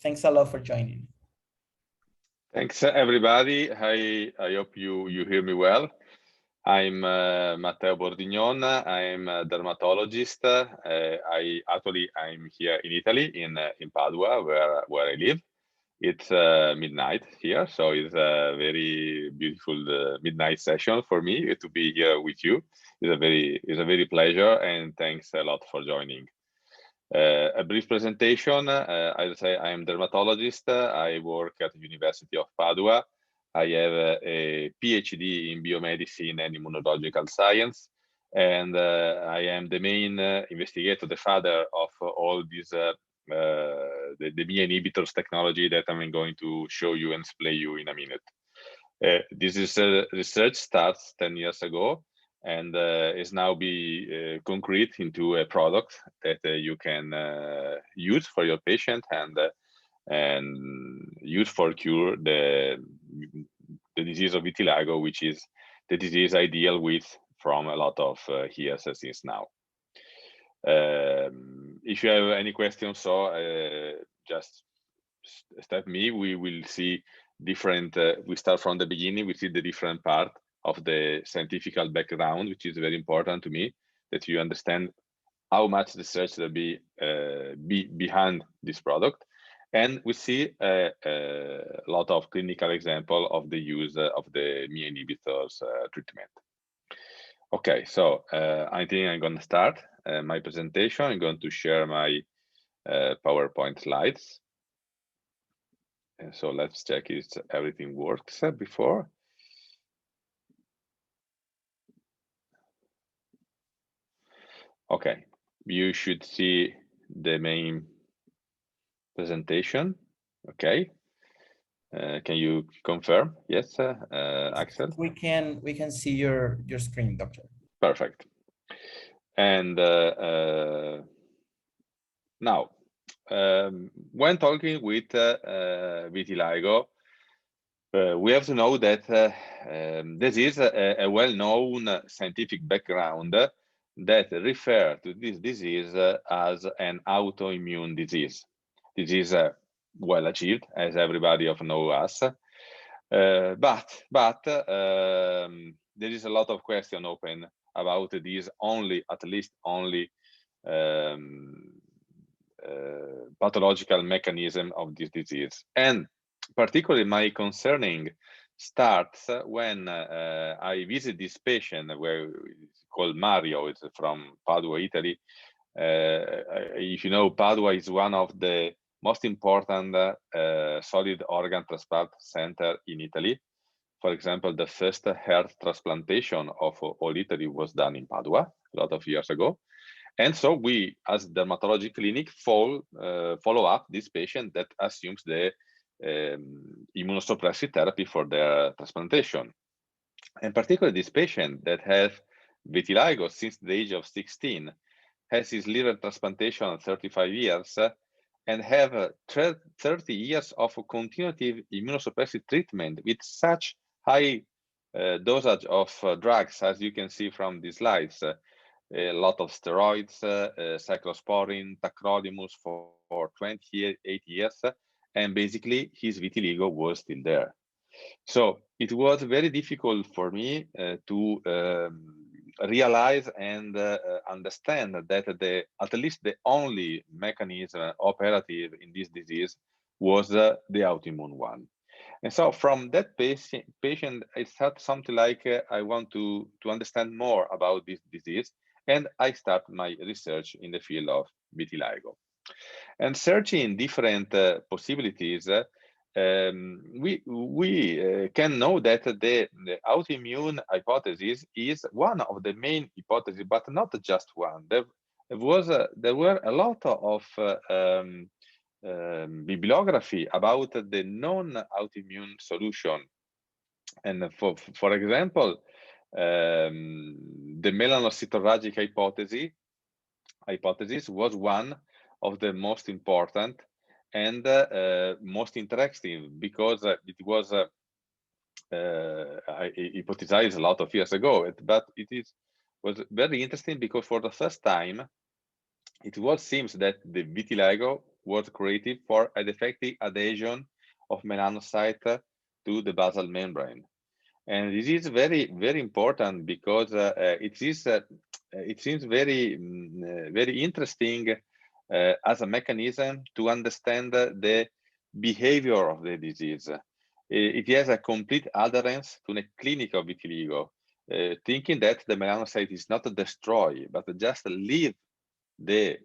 Thanks a lot for joining. Thanks, everybody. I hope you hear me well. I'm Matteo Bordignon. I'm a dermatologist. I'm here in Italy, in Padua, where I live. It's midnight here, so it's a very beautiful midnight session for me to be here with you. It's a very pleasure, and thanks a lot for joining. A brief presentation. I'll say I am dermatologist. I work at the University of Padua. I have a PhD in biomedicine and immunological science, and I am the main investigator, the father of all these the B inhibitors technology that I'm going to show you and explain you in a minute. This is research starts 10 years ago and is now be concrete into a product that you can use for your patient and use for cure the disease of vitiligo, which is the disease I deal with from a lot of years since now. If you have any questions, so just step me. We will see different. We start from the beginning. We see the different part of the scientific background, which is very important to me, that you understand how much research there be behind this product. And we see a lot of clinical example of the use of the ME inhibitors treatment. Okay, so I think I'm going to start my presentation. I'm going to share my PowerPoint slides. And so let's check if everything works before. Okay, you should see the main presentation. Okay, can you confirm? Yes, Axel. We can see your screen, doctor. Perfect. And now, when talking with vitiligo, we have to know that this is a well-known scientific background that refer to this disease as an autoimmune disease. This is well achieved, as everybody of know us, but there is a lot of question open about this at least only pathological mechanism of this disease. And particularly my concerning starts when I visit this patient, where it's called Mario. It's from Padua, Italy. If you know, Padua is one of the most important solid organ transplant center in Italy. For example, the first heart transplantation of all Italy was done in Padua a lot of years ago. And so we, as dermatology clinic, follow up this patient that assumes the immunosuppressive therapy for their transplantation. And particularly this patient that has vitiligo since the age of 16, has his liver transplantation at 35 years, and have 30 years of continuative immunosuppressive treatment with such high dosage of drugs, as you can see from these slides. A lot of steroids, cyclosporin, tacrolimus for 28 years, and basically his vitiligo was still there. So it was very difficult for me to realize and understand that at least the only mechanism operative in this disease was the autoimmune one. And so from that patient, I thought something like, I want to understand more about this disease, and I start my research in the field of vitiligo. And searching different possibilities, we can know that the autoimmune hypothesis is one of the main hypotheses, but not just one. There were a lot of bibliography about the non-autoimmune solution. And for example, the melanocytologic hypothesis was one of the most important and most interesting, because it was hypothesized a lot of years ago, but was very interesting because for the first time it seems that the vitiligo was created for a defective adhesion of melanocyte to the basal membrane. And this is very, very important because it seems very interesting as a mechanism to understand the behavior of the disease. It has a complete adherence to the clinic of vitiligo, thinking that the melanocyte is not destroyed, but just leave the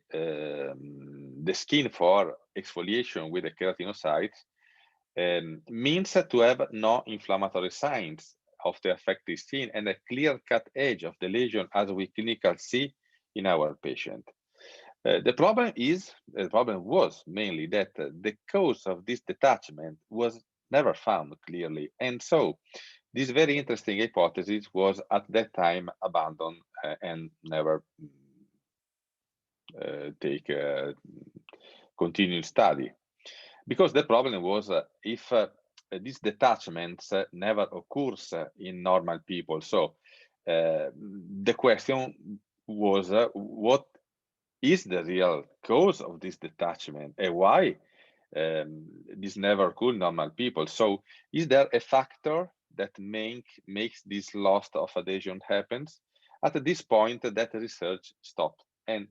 skin for exfoliation with the keratinocytes, means to have no inflammatory signs of the affected skin and a clear-cut edge of the lesion, as we clinically see in our patient. The problem was mainly that the cause of this detachment was never found clearly, and so this very interesting hypothesis was at that time abandoned and never take continued study, because the problem was if these detachments never occurs in normal people. So the question was what is the real cause of this detachment and why this never occur in normal people? So is there a factor that makes this loss of adhesion happens? At this point, that research stopped, and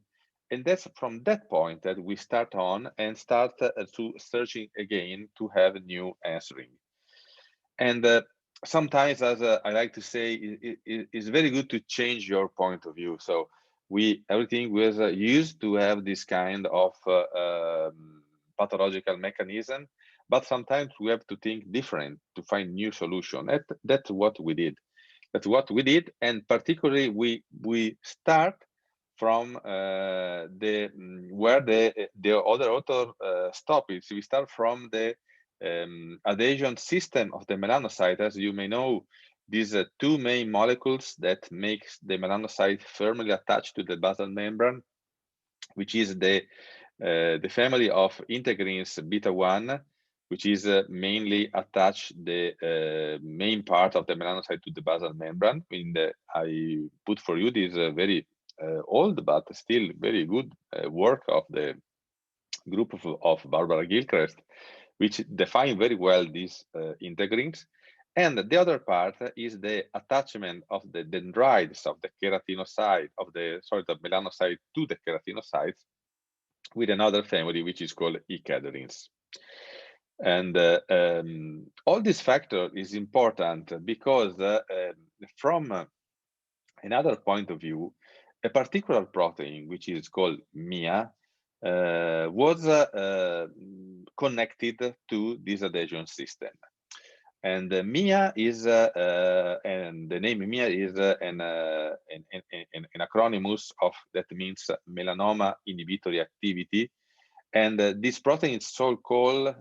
that's from that point that we start on and start to searching again to have new answering. And sometimes, as I like to say, it's very good to change your point of view. So everything was used to have this kind of pathological mechanism, but sometimes we have to think different to find new solution. That's what we did. And particularly we start from where the other author stopped. We start from the adhesion system of the melanocyte. As you may know, these are two main molecules that makes the melanocyte firmly attached to the basal membrane, which is the family of integrins beta 1, which is mainly attached the main part of the melanocyte to the basal membrane. I put for you this very old but still very good work of the group of Barbara Gilchrist, which define very well these integrins. And the other part is the attachment of the dendrites of the keratinocyte, the melanocyte to the keratinocytes with another family, which is called ecadherins. And all this factor is important because from another point of view, a particular protein, which is called MIA, was connected to this adhesion system. And MIA is, and the name MIA is an acronym of that means melanoma inhibitory activity. And this protein is so called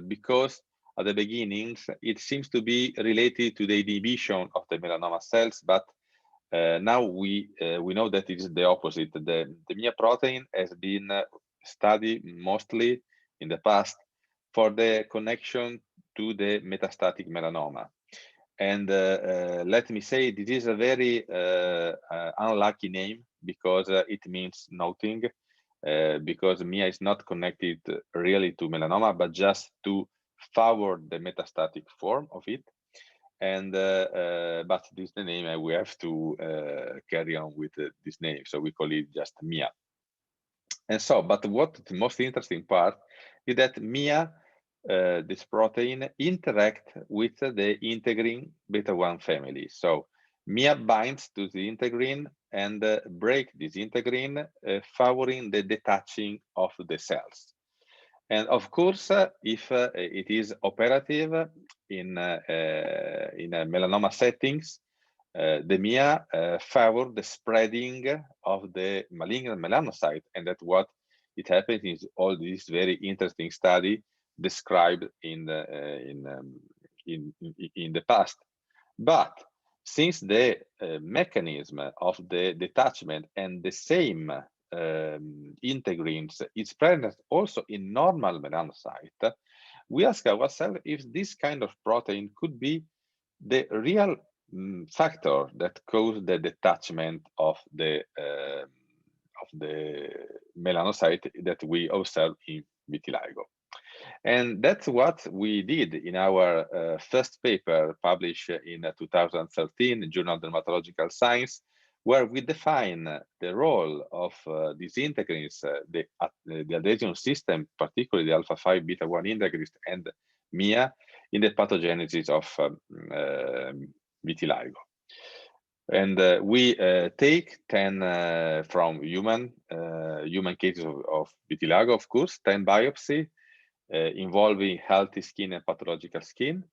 because at the beginning it seems to be related to the inhibition of the melanoma cells, but now we know that it is the opposite. The MIA protein has been studied mostly in the past for the connection to the metastatic melanoma. And let me say, this is a very unlucky name because it means nothing, because MIA is not connected really to melanoma, but just to favor the metastatic form of it. And but this is the name, and we have to carry on with this name, so we call it just MIA. And so, but what the most interesting part is that MIA, this protein, interact with the integrin beta 1 family. So MIA binds to the integrin and break this integrin, favoring the detaching of the cells. And of course, if it is operative in melanoma settings, the MIA favor the spreading of the malignant melanocyte, and that's what it happens in all these very interesting study described in the past. But since the mechanism of the detachment and the same integrins is present also in normal melanocyte, we ask ourselves if this kind of protein could be the real factor that caused the detachment of the melanocyte that we observe vitiligo. And that's what we did in our first paper published in 2013 in Journal of Dermatological Science, where we define the role of these integrins, the adhesion system, particularly the alpha-5 beta-1 integrins and MIA, in the pathogenesis of vitiligo. And we take 10 from human cases of vitiligo, of course, 10 biopsy involving healthy skin and pathological skin,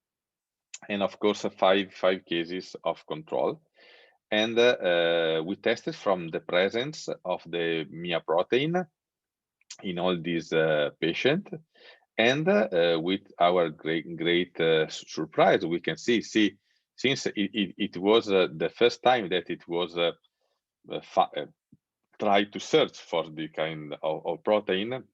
and of course, five cases of control. And we tested from the presence of the MIA protein in all these patients. And with our great surprise, we can see since it was the first time that it was tried to search for the kind of protein,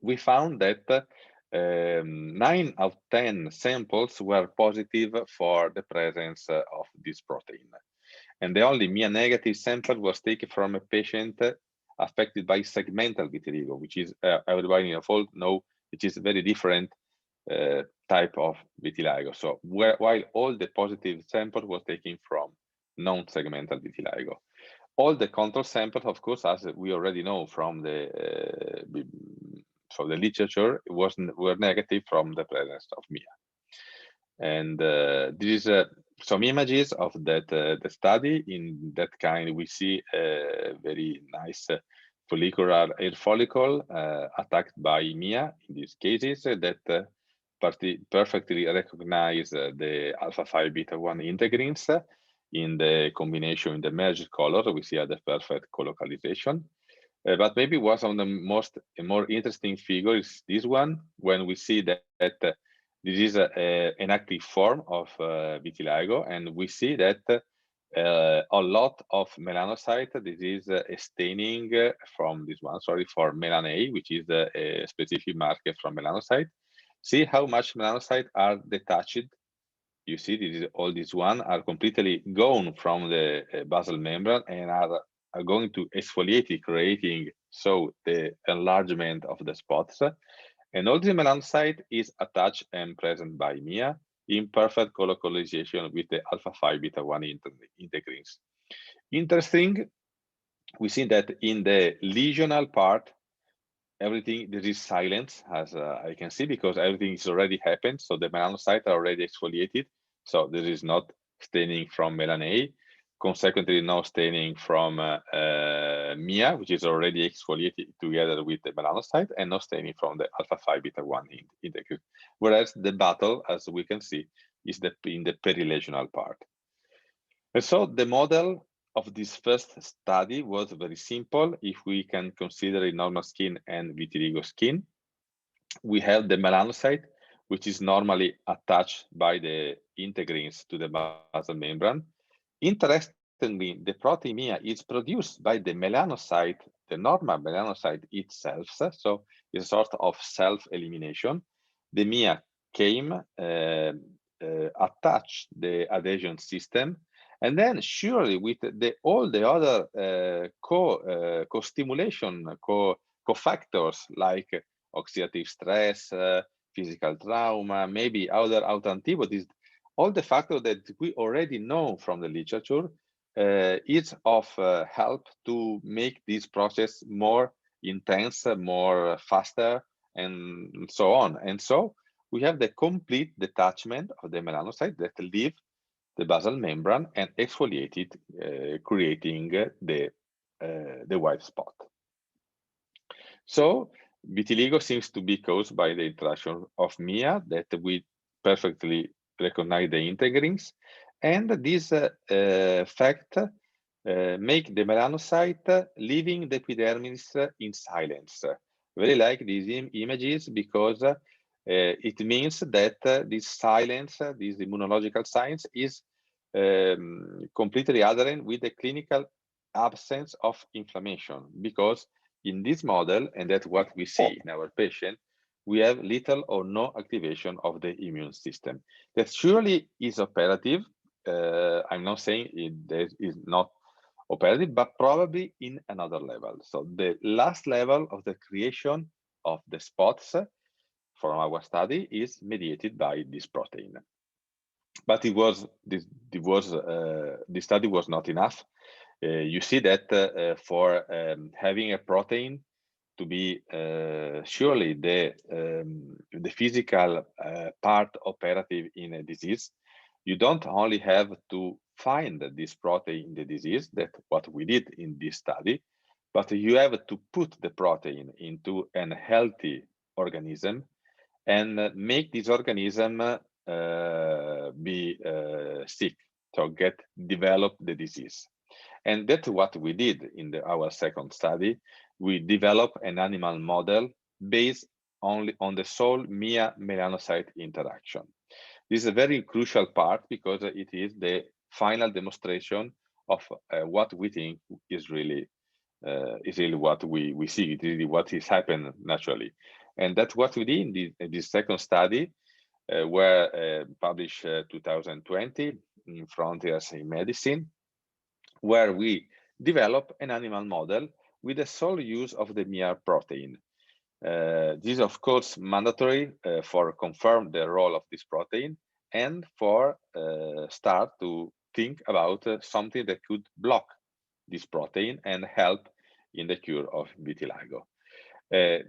we found that 9 out of 10 samples were positive for the presence of this protein. And the only MIA negative sample was taken from a patient affected by segmental vitiligo, which is, everybody know, which is a very different type of vitiligo. So while all the positive samples were taken from non-segmental vitiligo. All the control samples, of course, as we already know from the literature, were negative from the presence of MIA. And this is some images of that the study. In that kind, we see a very nice follicular hair follicle attacked by MIA in these cases that perfectly recognize the alpha-5 beta-1 integrins in the combination in the merged color. We see the perfect colocalization. But maybe one of the more interesting figures is this one, when we see that this is an active form of vitiligo, and we see that a lot of melanocyte. This is a staining from this one, sorry, for melan A, which is a specific marker from melanocyte. See how much melanocyte are detached. You see, all these one are completely gone from the basal membrane and are going to exfoliate, creating so the enlargement of the spots. And all the melanocyte is attached and present by MIA in perfect colocalization with the alpha-5 beta-1 integrins. Interesting, we see that in the lesional part, everything, there is silence, as I can see, because everything is already happened. So the melanocytes are already exfoliated. So there is not staining from melan A. Consequently, no staining from MIA, which is already exfoliated together with the melanocyte, and no staining from the alpha-5 beta-1 integrin. Whereas the battle, as we can see, is in the perilesional part. And so the model of this first study was very simple. If we can consider normal skin and vitiligo skin, we have the melanocyte, which is normally attached by the integrins to the basal membrane. Interestingly, the protein MIA is produced by the melanocyte, the normal melanocyte itself. So it's a sort of self-elimination. The MIA came, attached the adhesion system, and then surely with all the other co-stimulation, cofactors like oxidative stress, physical trauma, maybe other autoantibodies, all the factors that we already know from the literature is of help to make this process more intense, more faster, and so on. And so we have the complete detachment of the melanocyte that leave the basal membrane and exfoliate it, creating the white spot. So vitiligo seems to be caused by the interaction of MIA that we perfectly recognize the integrins, and this fact make the melanocyte leaving the epidermis in silence. Very like these images, because it means that this silence, this immunological silence, is completely adherent with the clinical absence of inflammation, because in this model, and that's what we see in our patient, we have little or no activation of the immune system. That surely is operative. I'm not saying it is not operative, but probably in another level. So the last level of the creation of the spots from our study is mediated by this protein. But this study was not enough. You see that for having a protein to be surely the physical part operative in a disease, you don't only have to find this protein in the disease, that what we did in this study, but you have to put the protein into a healthy organism and make this organism be sick, so develop the disease. And that's what we did in our second study. We developed an animal model based only on the sole Mia-melanocyte interaction. This is a very crucial part because it is the final demonstration of what we think is really what we see. It is really what is happening naturally. And that's what we did in this second study, where published 2020 in Frontiers in Medicine, where we develop an animal model with the sole use of the Mia protein. This is of course mandatory for confirm the role of this protein and for start to think about something that could block this protein and help in the cure of vitiligo. The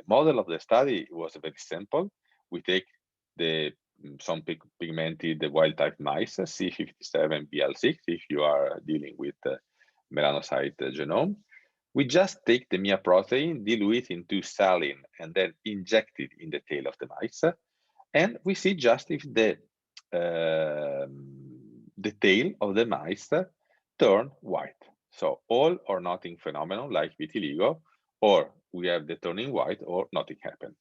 model of the study was very simple. We take some pigmented wild type mice, C57 BL6, if you are dealing with melanocyte genome. We just take the Mia protein, dilute it into saline, and then inject it in the tail of the mice. And we see just if the tail of the mice turn white. So all or nothing phenomenon like vitiligo, or we have the turning white or nothing happened.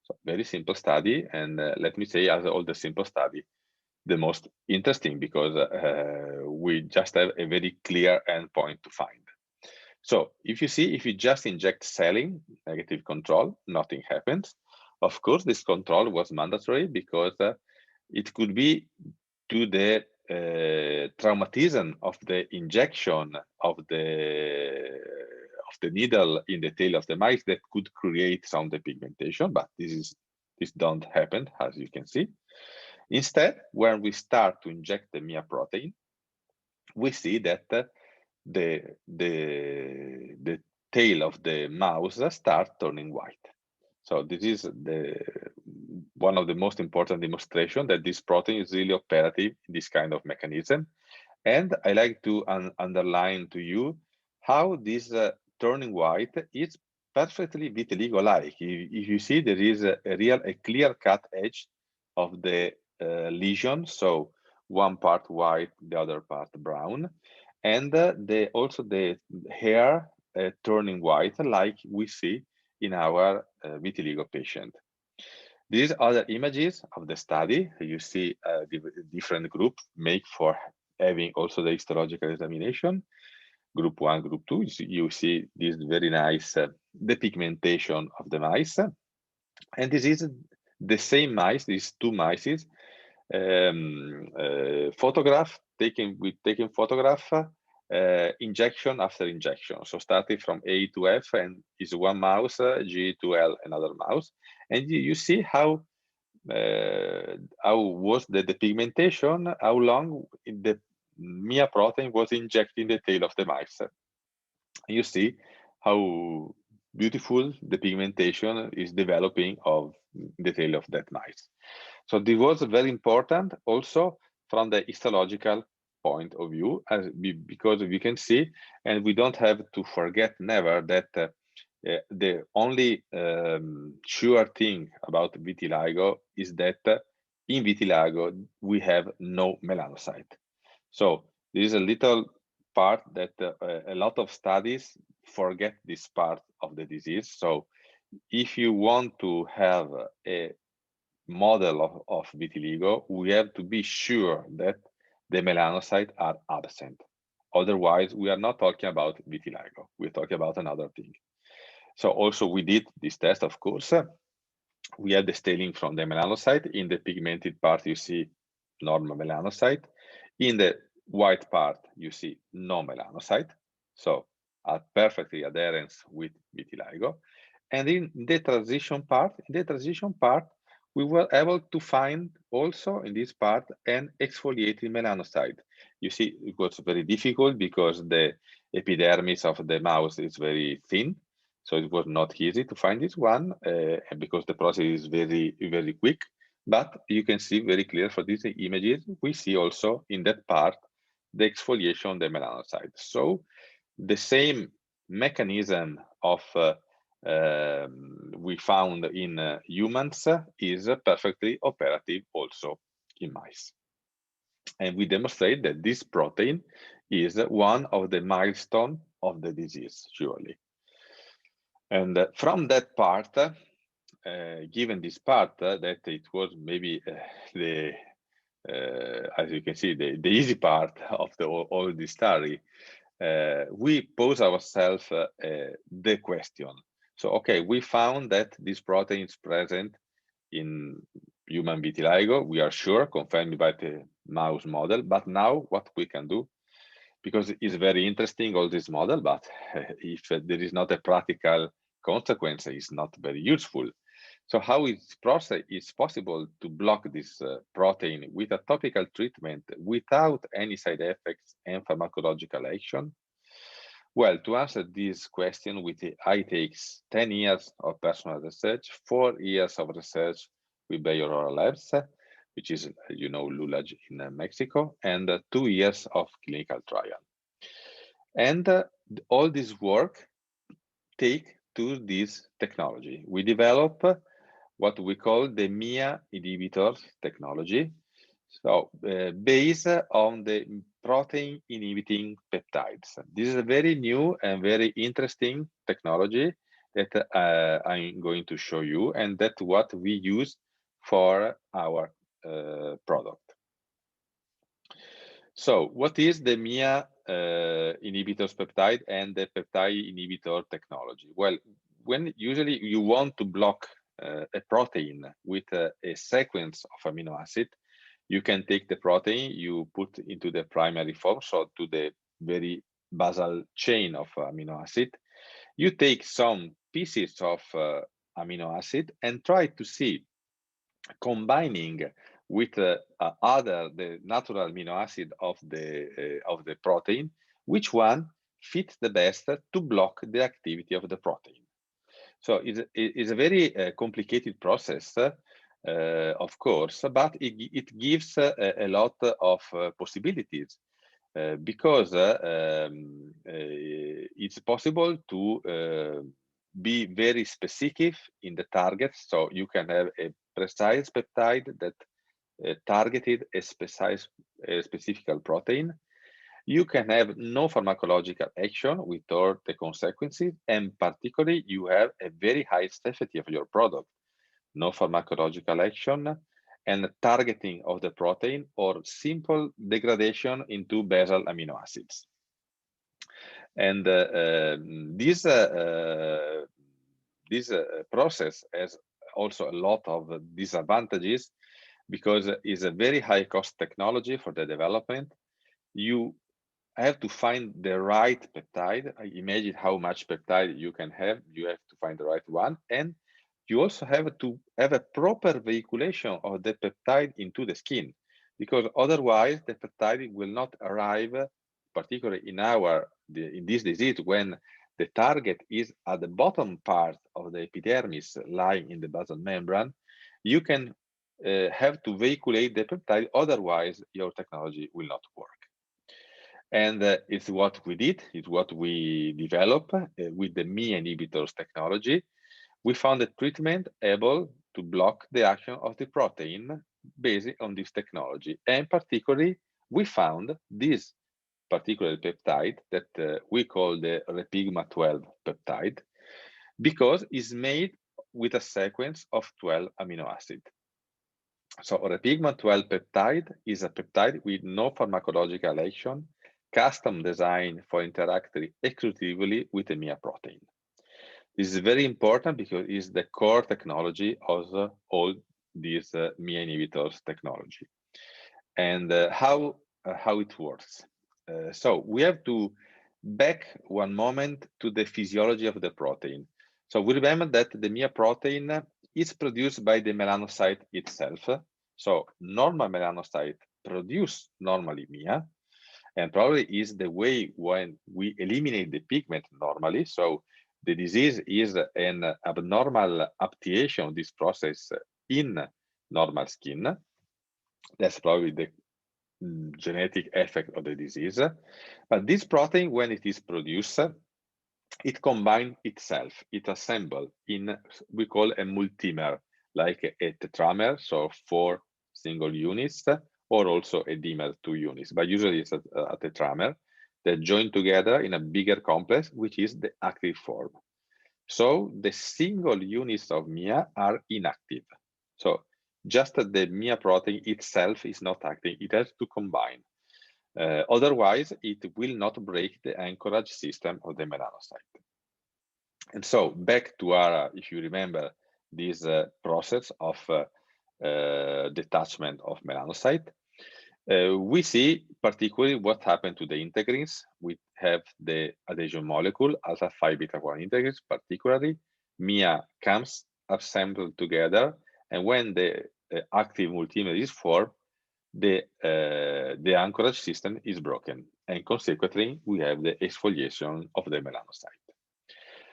So very simple study. And let me say, as all the simple study, the most interesting because we just have a very clear endpoint to find. So if you just inject saline, negative control, nothing happens. Of course, this control was mandatory because it could be to the traumatism of the injection of the needle in the tail of the mice that could create some depigmentation, but this don't happen, as you can see. Instead, when we start to inject the Mia protein, we see that the tail of the mouse starts turning white. So this is one of the most important demonstration that this protein is really operative in this kind of mechanism. And I like to underline to you how this turning white is perfectly vitiligo-like. If you see, there is a clear-cut edge of the lesion, so one part white, the other part brown, and also the hair turning white, like we see in our vitiligo patient. These other images of the study, you see different groups make for having also the histological examination. Group 1, group 2, you see this very nice depigmentation of the mice. And this is the same mice, these two mice, photograph, taking photograph, injection after injection. So starting from A to F, and is one mouse, G to L, another mouse. And you see how was the depigmentation, how long the Mia protein was injected in the tail of the mice. You see how beautiful the pigmentation is developing of the tail of that mice. So this was very important also from the histological point of view, because we can see, and we don't have to forget never that the only sure thing about vitiligo is that in vitiligo we have no melanocyte. So this is a little part that a lot of studies forget this part of the disease. So if you want to have a model of vitiligo, we have to be sure that the melanocytes are absent. Otherwise, we are not talking about vitiligo. We're talking about another thing. So also we did this test, of course. We had the staining from the melanocyte. In the pigmented part, you see normal melanocyte. In the white part, you see no melanocyte. So are perfectly adherent with vitiligo. And in the transition part, we were able to find also in this part an exfoliating melanocyte. You see, it was very difficult because the epidermis of the mouse is very thin. So it was not easy to find this one because the process is very, very quick. But you can see very clear for these images, we see also in that part the exfoliation of the melanocyte. So the same mechanism of we found in humans is perfectly operative also in mice. And we demonstrate that this protein is one of the milestones of the disease, surely. And from that part, given this part, that it was maybe the, as you can see, the easy part of all the study, we pose ourselves the question. So, okay, we found that this protein is present in human vitiligo. We are sure, confirmed by the mouse model. But now what we can do, because it's very interesting, all this model, but if there is not a practical consequence, it's not very useful. So how is process is possible to block this protein with a topical treatment without any side effects and pharmacological action? Well, to answer this question, it takes 10 years of personal research, 4 years of research with Bayer Oral Labs, which is, you know, LULAG in Mexico, and 2 years of clinical trial. And all this work take to this technology. We develop what we call the MIA inhibitors technology. So based on the protein inhibiting peptides. This is a very new and very interesting technology that I'm going to show you, and that's what we use for our product. So what is the MIA inhibitors peptide and the peptide inhibitor technology? Well, when usually you want to block a protein with a sequence of amino acid, you can take the protein, you put into the primary form, so to the very basal chain of amino acid. You take some pieces of amino acid and try to see, combining with the natural amino acid of the protein, which one fits the best to block the activity of the protein. So it's a very complicated process, of course, but it gives a lot of possibilities because it's possible to be very specific in the target. So you can have a precise peptide that targeted a specific protein. You can have no pharmacological action without the consequences, and particularly you have a very high safety of your product. No pharmacological action and targeting of the protein or simple degradation into basal amino acids. And this process has also a lot of disadvantages because it's a very high cost technology for the development. You have to find the right peptide. Imagine how much peptide you can have. You have to find the right one. And you also have to have a proper veiculation of the peptide into the skin, because otherwise the peptide will not arrive, particularly in this disease, when the target is at the bottom part of the epidermis lying in the basal membrane. You can have to veiculate the peptide, otherwise your technology will not work. And it's what we did, it's what we developed with the MIA inhibitors technology. We found a treatment able to block the action of the protein based on this technology. And particularly, we found this particular peptide that we call the Repigment12 peptide, because it's made with a sequence of 12 amino acids. So Repigment12 peptide is a peptide with no pharmacological action, custom designed for interacting exclusively with the MIA protein. This is very important because it's the core technology of all these MIA inhibitors technology. And how it works. So we have to back one moment to the physiology of the protein. So we remember that the MIA protein is produced by the melanocyte itself. So normal melanocyte produce normally MIA, and probably is the way when we eliminate the pigment normally. So the disease is an abnormal activation of this process in normal skin. That's probably the genetic effect of the disease. But this protein, when it is produced, it combines itself, it assembles in, we call a multimer, like a tetramer, so 4 single units, or also a dimer, 2 units, but usually it's a tetramer that join together in a bigger complex, which is the active form. So the single units of MIA are inactive. So just the MIA protein itself is not acting, it has to combine. Otherwise, it will not break the anchorage system of the melanocyte. And so back to our, if you remember, this process of detachment of melanocyte, we see particularly what happened to the integrins. We have the adhesion molecule, alpha 5 beta 1 integrins, particularly MIA comes assembled together, and when the active multimer is formed, the anchorage system is broken, and consequently we have the exfoliation of the melanocyte.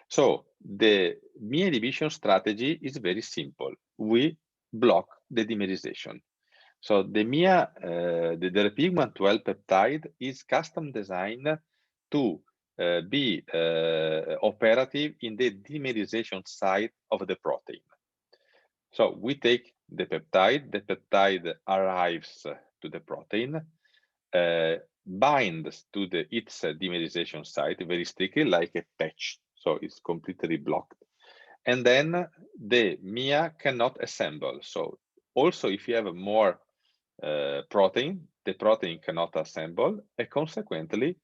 So the MIA inhibition strategy is very simple. We block the dimerization. So the MIA, the Repigment12 peptide is custom designed to be operative in the dimerization site of the protein. So we take the peptide arrives to the protein, binds to its dimerization site very strictly, like a patch. So it's completely blocked. And then the MIA cannot assemble. So also if you have more protein, the protein cannot assemble, and consequently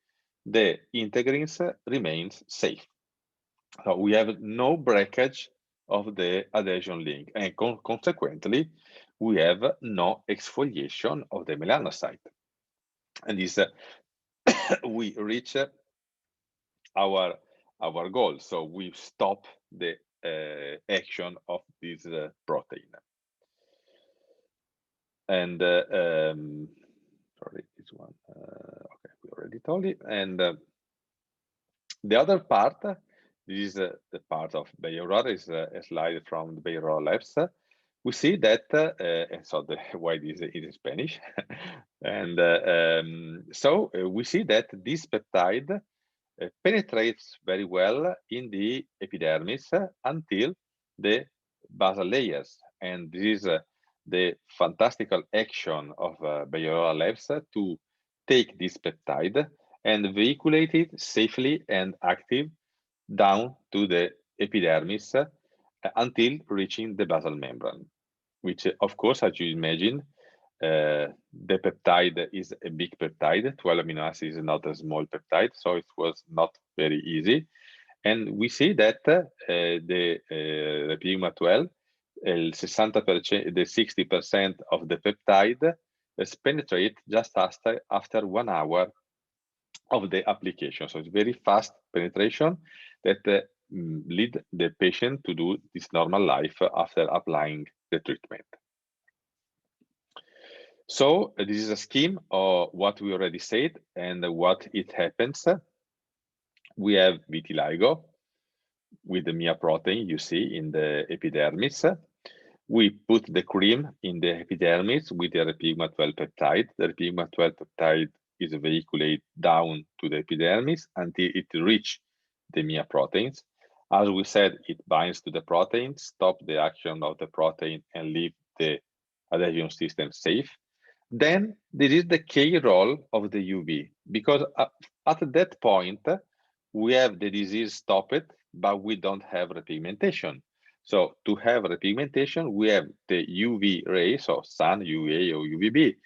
the integrins remains safe. So we have no breakage of the adhesion link, and consequently we have no exfoliation of the melanocyte. And this we reach our goal. So we stop the action of this protein. And sorry, this one. Okay, we already told it. And the other part, this is the part of behavioral, is a slide from the behavioral labs. We see that, and so the why is in Spanish, and so we see that this peptide penetrates very well in the epidermis until the basal layers, and this is the fantastical action of behavioral labs to take this peptide and vehiculate it safely and active down to the epidermis until reaching the basal membrane, which of course, as you imagine, the peptide is a big peptide. 12 amino acids is not a small peptide, so it was not very easy. And we see that the Repigment12, the 60% of the peptide is penetrate just after 1 hour of the application. So it's very fast penetration that lead the patient to do this normal life after applying the treatment. So this is a scheme of what we already said and what it happens. We have vitiligo with the MIA protein you see in the epidermis. We put the cream in the epidermis with the Repigment12 peptide. The Repigment12 peptide is vehiculated down to the epidermis until it reaches the MIA proteins. As we said, it binds to the protein, stop the action of the protein, and leave the adhesion system safe. Then this is the key role of the UV, because at that point, we have the disease stopped, but we don't have repigmentation. So to have repigmentation, we have the UV rays, so sun, UVA or UVB,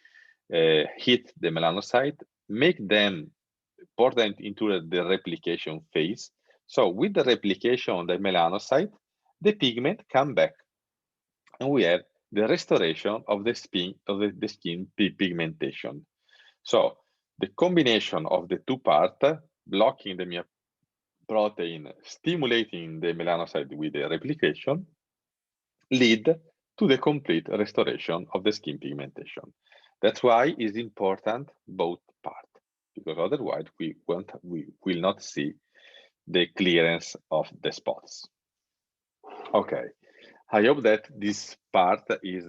hit the melanocyte, make them, pour them into the replication phase. So with the replication of the melanocyte, the pigment come back, and we have the restoration of the skin pigmentation. So the combination of the two parts blocking the protein, stimulating the melanocyte with the replication, lead to the complete restoration of the skin pigmentation. That's why it's important both parts, because otherwise we will not see the clearance of the spots. Okay, I hope that this part is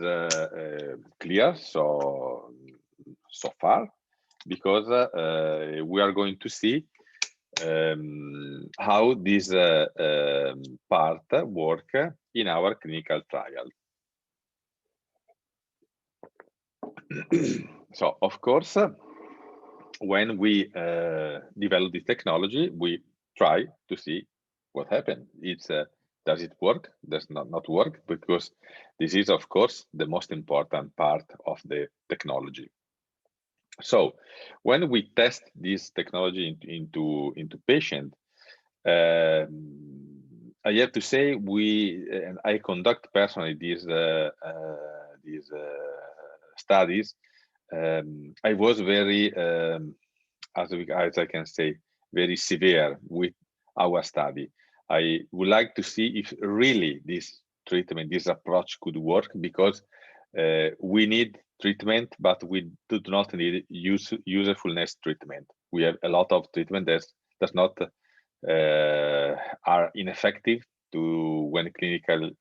clear so far, because we are going to see how this part work in our clinical trial. So, of course, when we develop this technology, we try to see what happened. It's does it work? Does not work? Because this is, of course, the most important part of the technology. So, when we test this technology into patient, I have to say and I conduct personally these studies. I was very, as I can say, very severe with our study. I would like to see if really this treatment, this approach could work, because we need treatment, but we do not need usefulness treatment. We have a lot of treatment that does not are ineffective to when clinical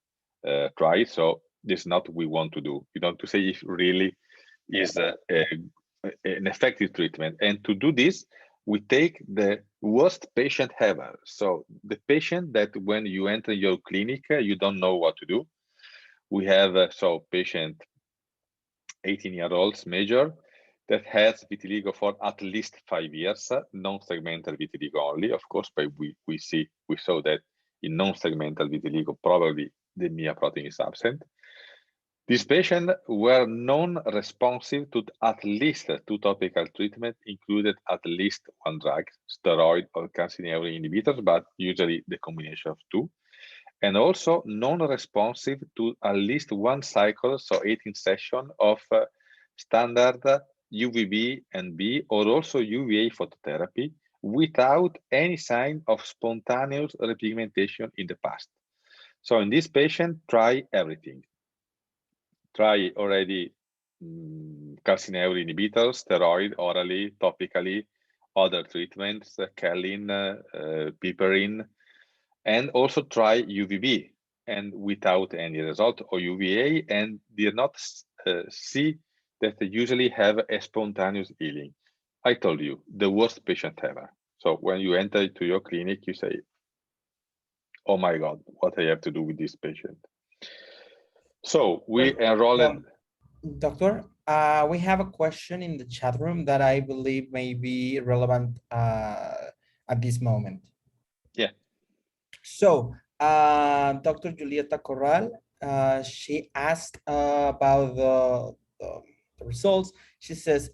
try. So this is not what we want to do. We want to say if really is an effective treatment. And to do this, we take the worst patient ever. So the patient that when you enter your clinic, you don't know what to do. We have patient 18-year-olds major that has vitiligo for at least 5 years, non-segmental vitiligo only, of course, but we saw that in non-segmental vitiligo, probably the MIA protein is absent. These patients were non-responsive to at least 2 topical treatments, included at least 1 drug, steroid or calcineurin inhibitors, but usually the combination of 2. And also non-responsive to at least 1 cycle, so 18 sessions of standard UVB and B, or also UVA phototherapy, without any sign of spontaneous repigmentation in the past. So in this patient, try everything. Try already calcineurin inhibitors, steroid, orally, topically, other treatments, Kelin, piperine, and also try UVB and without any result, or UVA, and did not see that they usually have a spontaneous healing. I told you, the worst patient ever. So when you enter into your clinic, you say, oh my God, what I have to do with this patient? So we enrolled. Doctor, we have a question in the chat room that I believe may be relevant at this moment. Yeah. So, Dr. Julieta Corral, she asked about the results. She says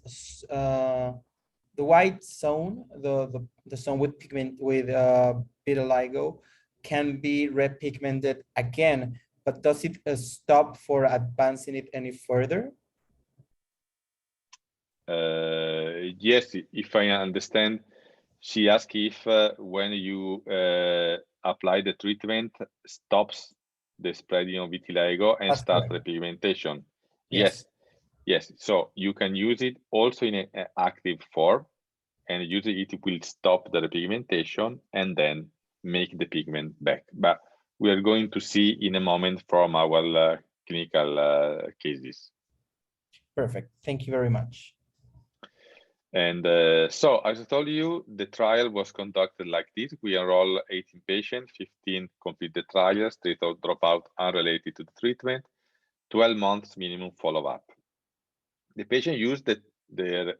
the white zone, the zone with pigment with vitiligo, can be repigmented again, but does it stop for advancing it any further? Yes, if I understand, she asked if when you apply the treatment, stops the spreading of vitiligo and start repigmentation. Yes. Yes, so you can use it also in an active form, and usually it will stop the repigmentation and then make the pigment back. But we are going to see in a moment from our clinical cases. Perfect. Thank you very much. And so, as I told you, the trial was conducted like this. We enroll 18 patients, 15 complete the trials, 3 drop out unrelated to the treatment, 12 months minimum follow-up. The patient used the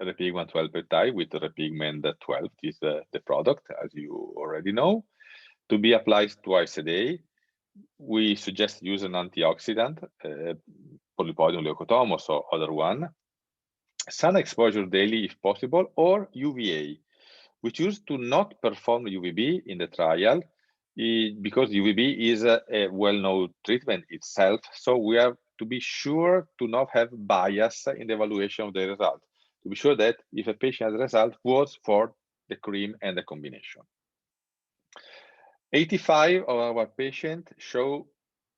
Repigment12 peptide with the Repigment12, is the product, as you already know, to be applied twice a day. We suggest use an antioxidant, Polypodium leucotomos or other one, sun exposure daily if possible, or UVA. We choose to not perform UVB in the trial because UVB is a well-known treatment itself, so we have to be sure to not have bias in the evaluation of the result, to be sure that if a patient has a result was for the cream, and the combination. 85 of our patients show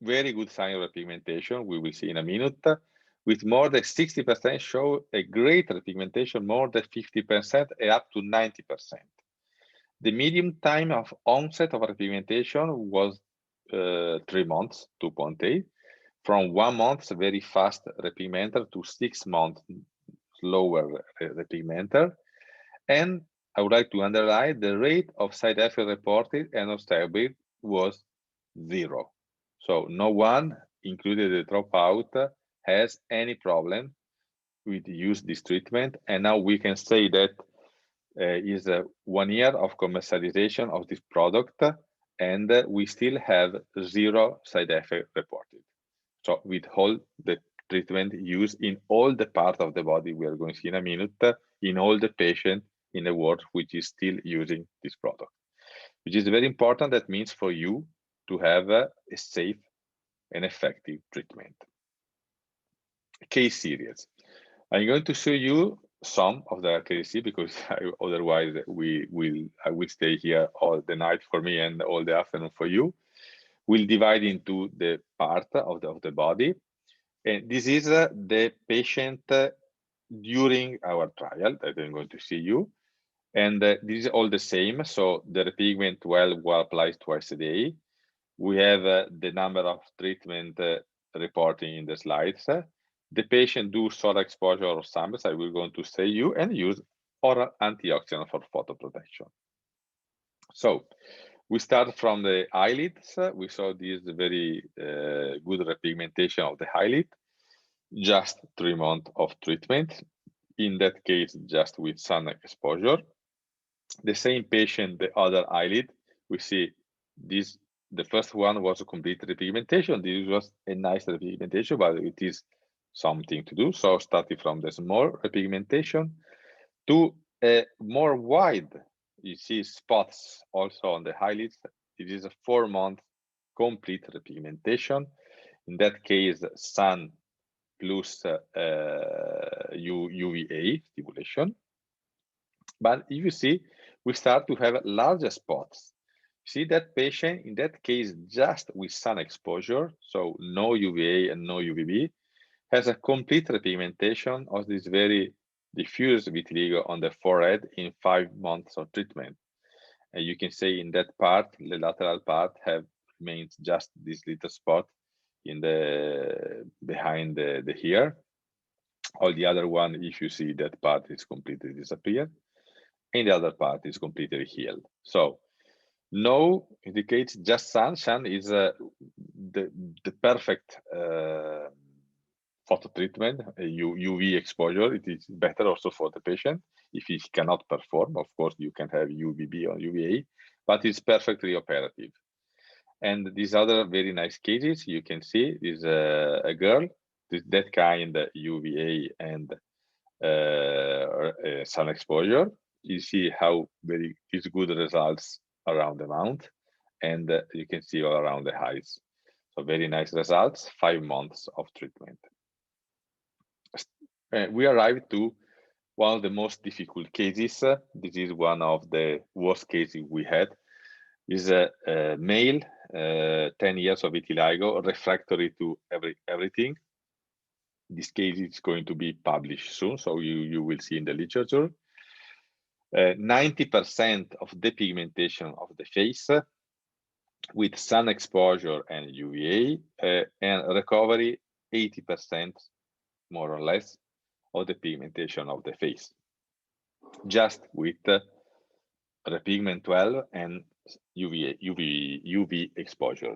very good sign of repigmentation, we will see in a minute, with more than 60% show a great repigmentation, more than 50% and up to 90%. The median time of onset of repigmentation was 3 months, 2.8, from 1 month very fast repigmenter to 6 months slower repigmenter. And I would like to underline the rate of side effect reported and observed was 0. So no one, including the dropout, has any problem with use this treatment. And now we can say that is 1 year of commercialization of this product, and we still have 0 side effect reported. So with all the treatment used in all the parts of the body, we are going to see in a minute, in all the patients in the world which is still using this product, which is very important. That means for you to have a safe and effective treatment. Case series. I'm going to show you some of the case because otherwise I will stay here all the night for me and all the afternoon for you. We'll divide into the part of the body. And this is the patient during our trial that I'm going to see you. And this is all the same. So the Repigment12 will apply twice a day. We have the number of treatment reporting in the slides. The patient do solar exposure or samples. I will go to say you and use oral antioxidant for photoprotection. So we start from the eyelids. We saw this very good repigmentation of the eyelid. Just 3 months of treatment. In that case, just with sun exposure. The same patient, the other eyelid, we see this. The first one was a complete repigmentation. This was a nice repigmentation, but it is something to do. So starting from the small repigmentation to a more wide, you see spots also on the eyelids. It is a 4 month complete repigmentation. In that case, sun plus UVA stimulation. But if you see, we start to have larger spots. See that patient, in that case, just with sun exposure, so no UVA and no UVB, has a complete repigmentation of this very diffuse vitiligo on the forehead in 5 months of treatment. And you can say in that part, the lateral part remains just this little spot in the behind the ear. All the other one, if you see that part is completely disappeared, and the other part is completely healed. So no indicates just sun. Sun is the perfect photo treatment, UV exposure. It is better also for the patient if he cannot perform. Of course, you can have UVB or UVA, but it's perfectly operative. And these other very nice cases you can see is a girl with that kind of UVA and sun exposure. You see how very is good results around the mouth, and you can see all around the eyes. So very nice results, 5 months of treatment. We arrived to one of the most difficult cases. This is one of the worst cases we had. Is a male, 10 years of vitiligo, refractory to everything. This case is going to be published soon, so you will see in the literature. 90% of depigmentation of the face with sun exposure and UVA, and recovery 80% more or less of the pigmentation of the face, just with Repigment12 and UV exposure.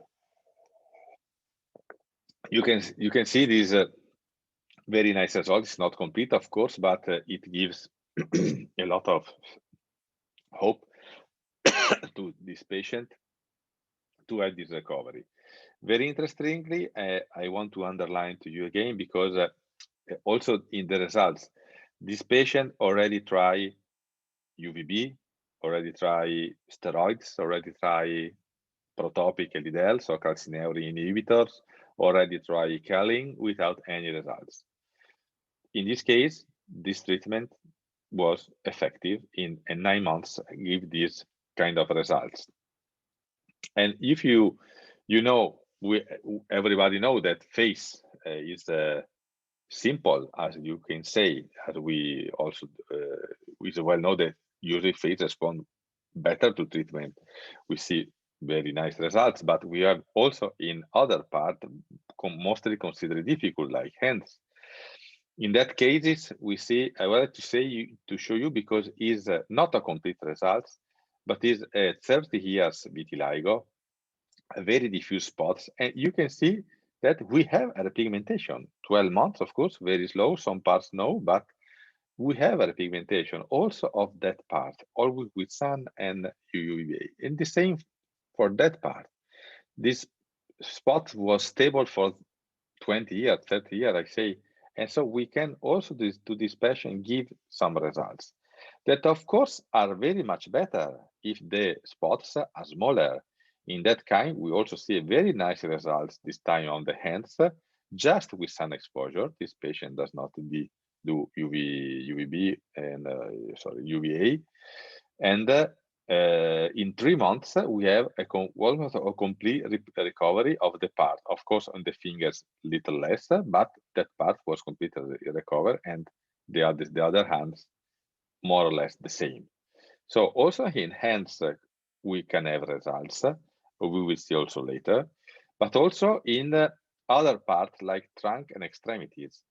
You can see this very nice result. It's not complete, of course, but it gives a lot of hope to this patient to have this recovery. Very interestingly, I want to underline to you again, because also in the results, this patient already tried UVB, already tried steroids, already tried protopic LDL, so calcineurin inhibitors, already tried Kelling without any results. In this case, this treatment was effective in 9 months, give these kind of results. And if everybody know that face is simple, as you can say, as we also we well know that usually face respond better to treatment. We see very nice results, but we have also in other part mostly considered difficult, like hands. In that cases, we see, I wanted to show you because is not a complete result, but is 30 years vitiligo, a very diffuse spots, and you can see that we have a repigmentation. 12 months, of course, very slow, some parts no, but we have a repigmentation also of that part, always with sun and UVA. And the same for that part. This spot was stable for 20 years, 30 years, I say. And so we can also to this patient give some results that, of course, are very much better if the spots are smaller. In that kind, we also see very nice results this time on the hands, just with sun exposure. This patient does not do UVB and UVA. And in 3 months, we have almost a complete recovery of the part. Of course, on the fingers, little less, but that part was completely recovered, and the other hands, more or less the same. So also in hands, we can have results. We will see also later, but also in other parts like trunk and extremities.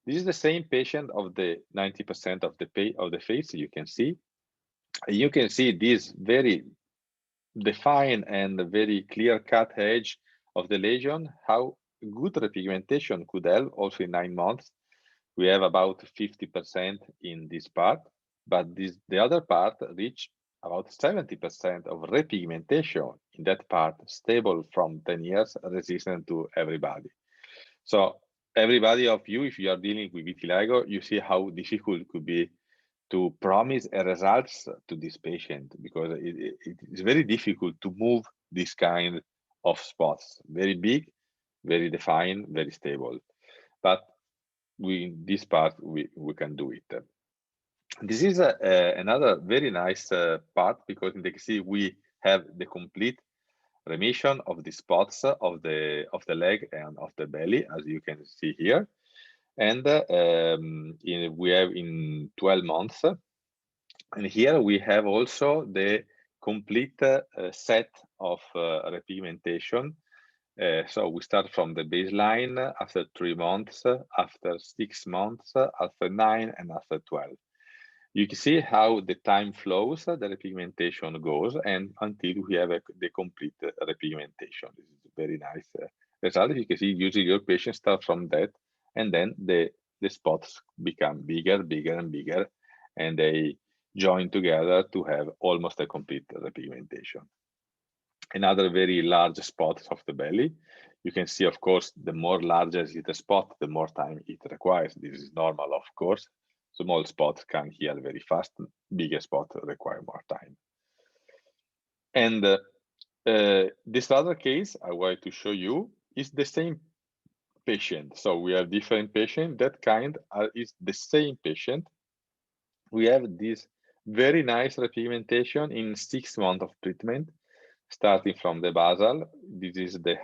This is the same patient of the 90% of the face. You can see this very defined and very clear-cut edge of the lesion. How good repigmentation could help also in 9 months. We have about 50% in this part, but the other part reach about 70% of repigmentation in that part, stable from 10 years, resistant to everybody. So everybody of you, if you are dealing with vitiligo, you see how difficult it could be to promise a results to this patient, because it is very difficult to move this kind of spots, very big, very defined, very stable. But in this part, we can do it. This is another very nice part, because in the case we have the complete remission of the spots of the leg and of the belly, as you can see here. And we have in 12 months. And here we have also the complete set of repigmentation. So we start from the baseline after 3 months, after 6 months, after 9, and after 12. You can see how the time flows, the repigmentation goes, and until we have the complete repigmentation. This is a very nice result. You can see usually your patients start from that, and then the spots become bigger, bigger, and bigger, and they join together to have almost a complete repigmentation. Another very large spot of the belly. You can see, of course, the more larger is the spot, the more time it requires. This is normal, of course. Small spots can heal very fast. Bigger spots require more time. And this other case I wanted to show you is the same patient. So we have different patients. That kind is the same patient. We have this very nice repigmentation in 6 months of treatment, starting from the basal. This is the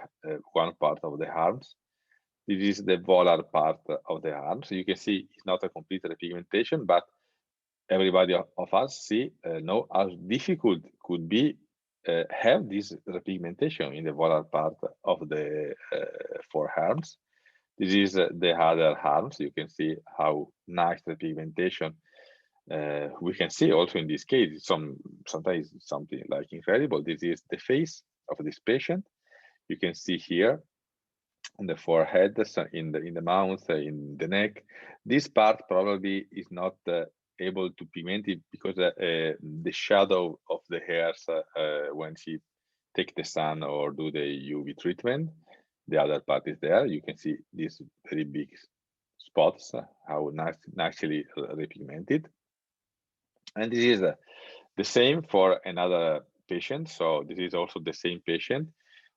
one part of the arms. This is the volar part of the arm. So you can see it's not a complete repigmentation, but everybody of us know how difficult it could be have this repigmentation in the volar part of the forearms. This is the other arms. You can see how nice repigmentation we can see also in this case. Sometimes something like incredible. This is the face of this patient. You can see here in the forehead, in the mouth, in the neck. This part probably is not able to pigment it because the shadow of the hairs when she take the sun or do the UV treatment. The other part is there. You can see these very big spots, how nicely repigmented. And this is the same for another patient. So this is also the same patient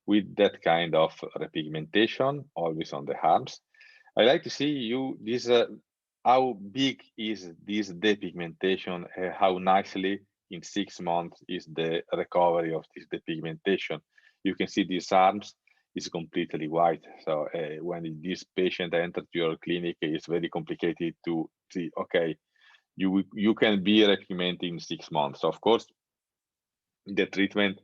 with that kind of repigmentation, always on the arms. I like to see you this how big is this depigmentation, how nicely in 6 months is the recovery of this depigmentation. You can see these arms is completely white. So when this patient entered your clinic, it's very complicated to see, okay, you can be repigmenting in 6 months. Of course, the treatment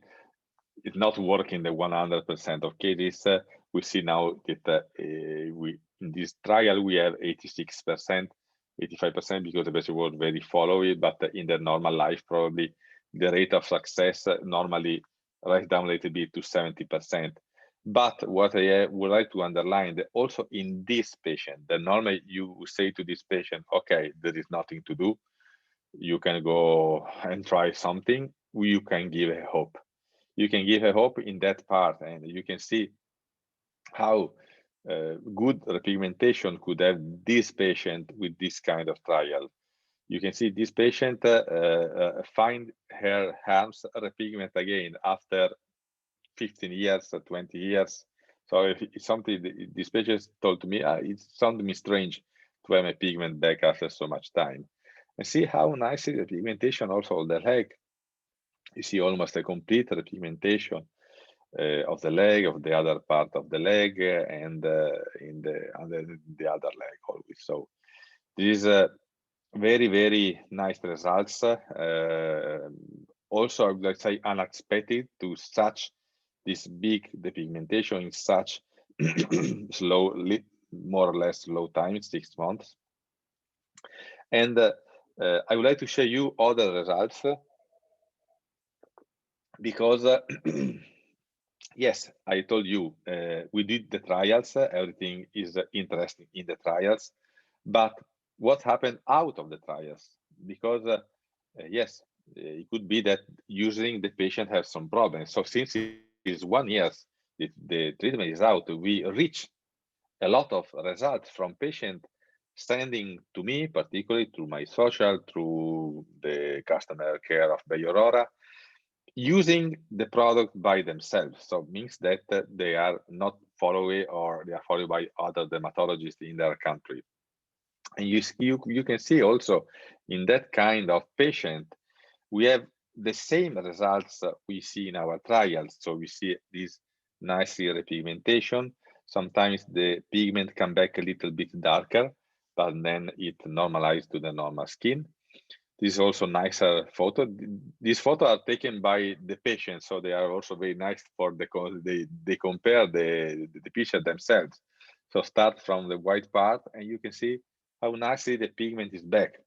is not working the 100% of cases. We see now that in this trial, we have 86%, 85% because the patient was very followed, but in their normal life, probably the rate of success normally rise down a little bit to 70%. But what I would like to underline that also in this patient, that normally you say to this patient, okay, there is nothing to do. You can go and try something. You can give a hope. You can give a hope in that part, and you can see how good repigmentation could have this patient with this kind of trial. You can see this patient find her arms repigment again after 15 years or 20 years. So if it's something this patient told to me, it sounded me strange to have a pigment back after so much time. And see how nicely the pigmentation also of the leg. You see almost a complete repigmentation of the leg, of the other part of the leg, and in the other leg always. So this is very, very nice results. Also, I would like to say unexpected to such this big depigmentation in such slow, more or less slow time, 6 months. And I would like to show you other results because yes, I told you we did the trials. Everything is interesting in the trials, but what happened out of the trials? Because yes, it could be that using the patient has some problems. So since it is 1 year, the treatment is out, we reach a lot of results from patient sending to me, particularly through my social, through the customer care of Bay Aurora, using the product by themselves. So it means that they are not followed or they are followed by other dermatologists in their country. And you can see also in that kind of patient, we have the same results we see in our trials. So we see this nicely repigmentation. Sometimes the pigment come back a little bit darker, but then it normalizes to the normal skin. This is also nicer photo. These photos are taken by the patient, so they are also very nice for they compare the picture themselves. So start from the white part, and you can see how nicely the pigment is back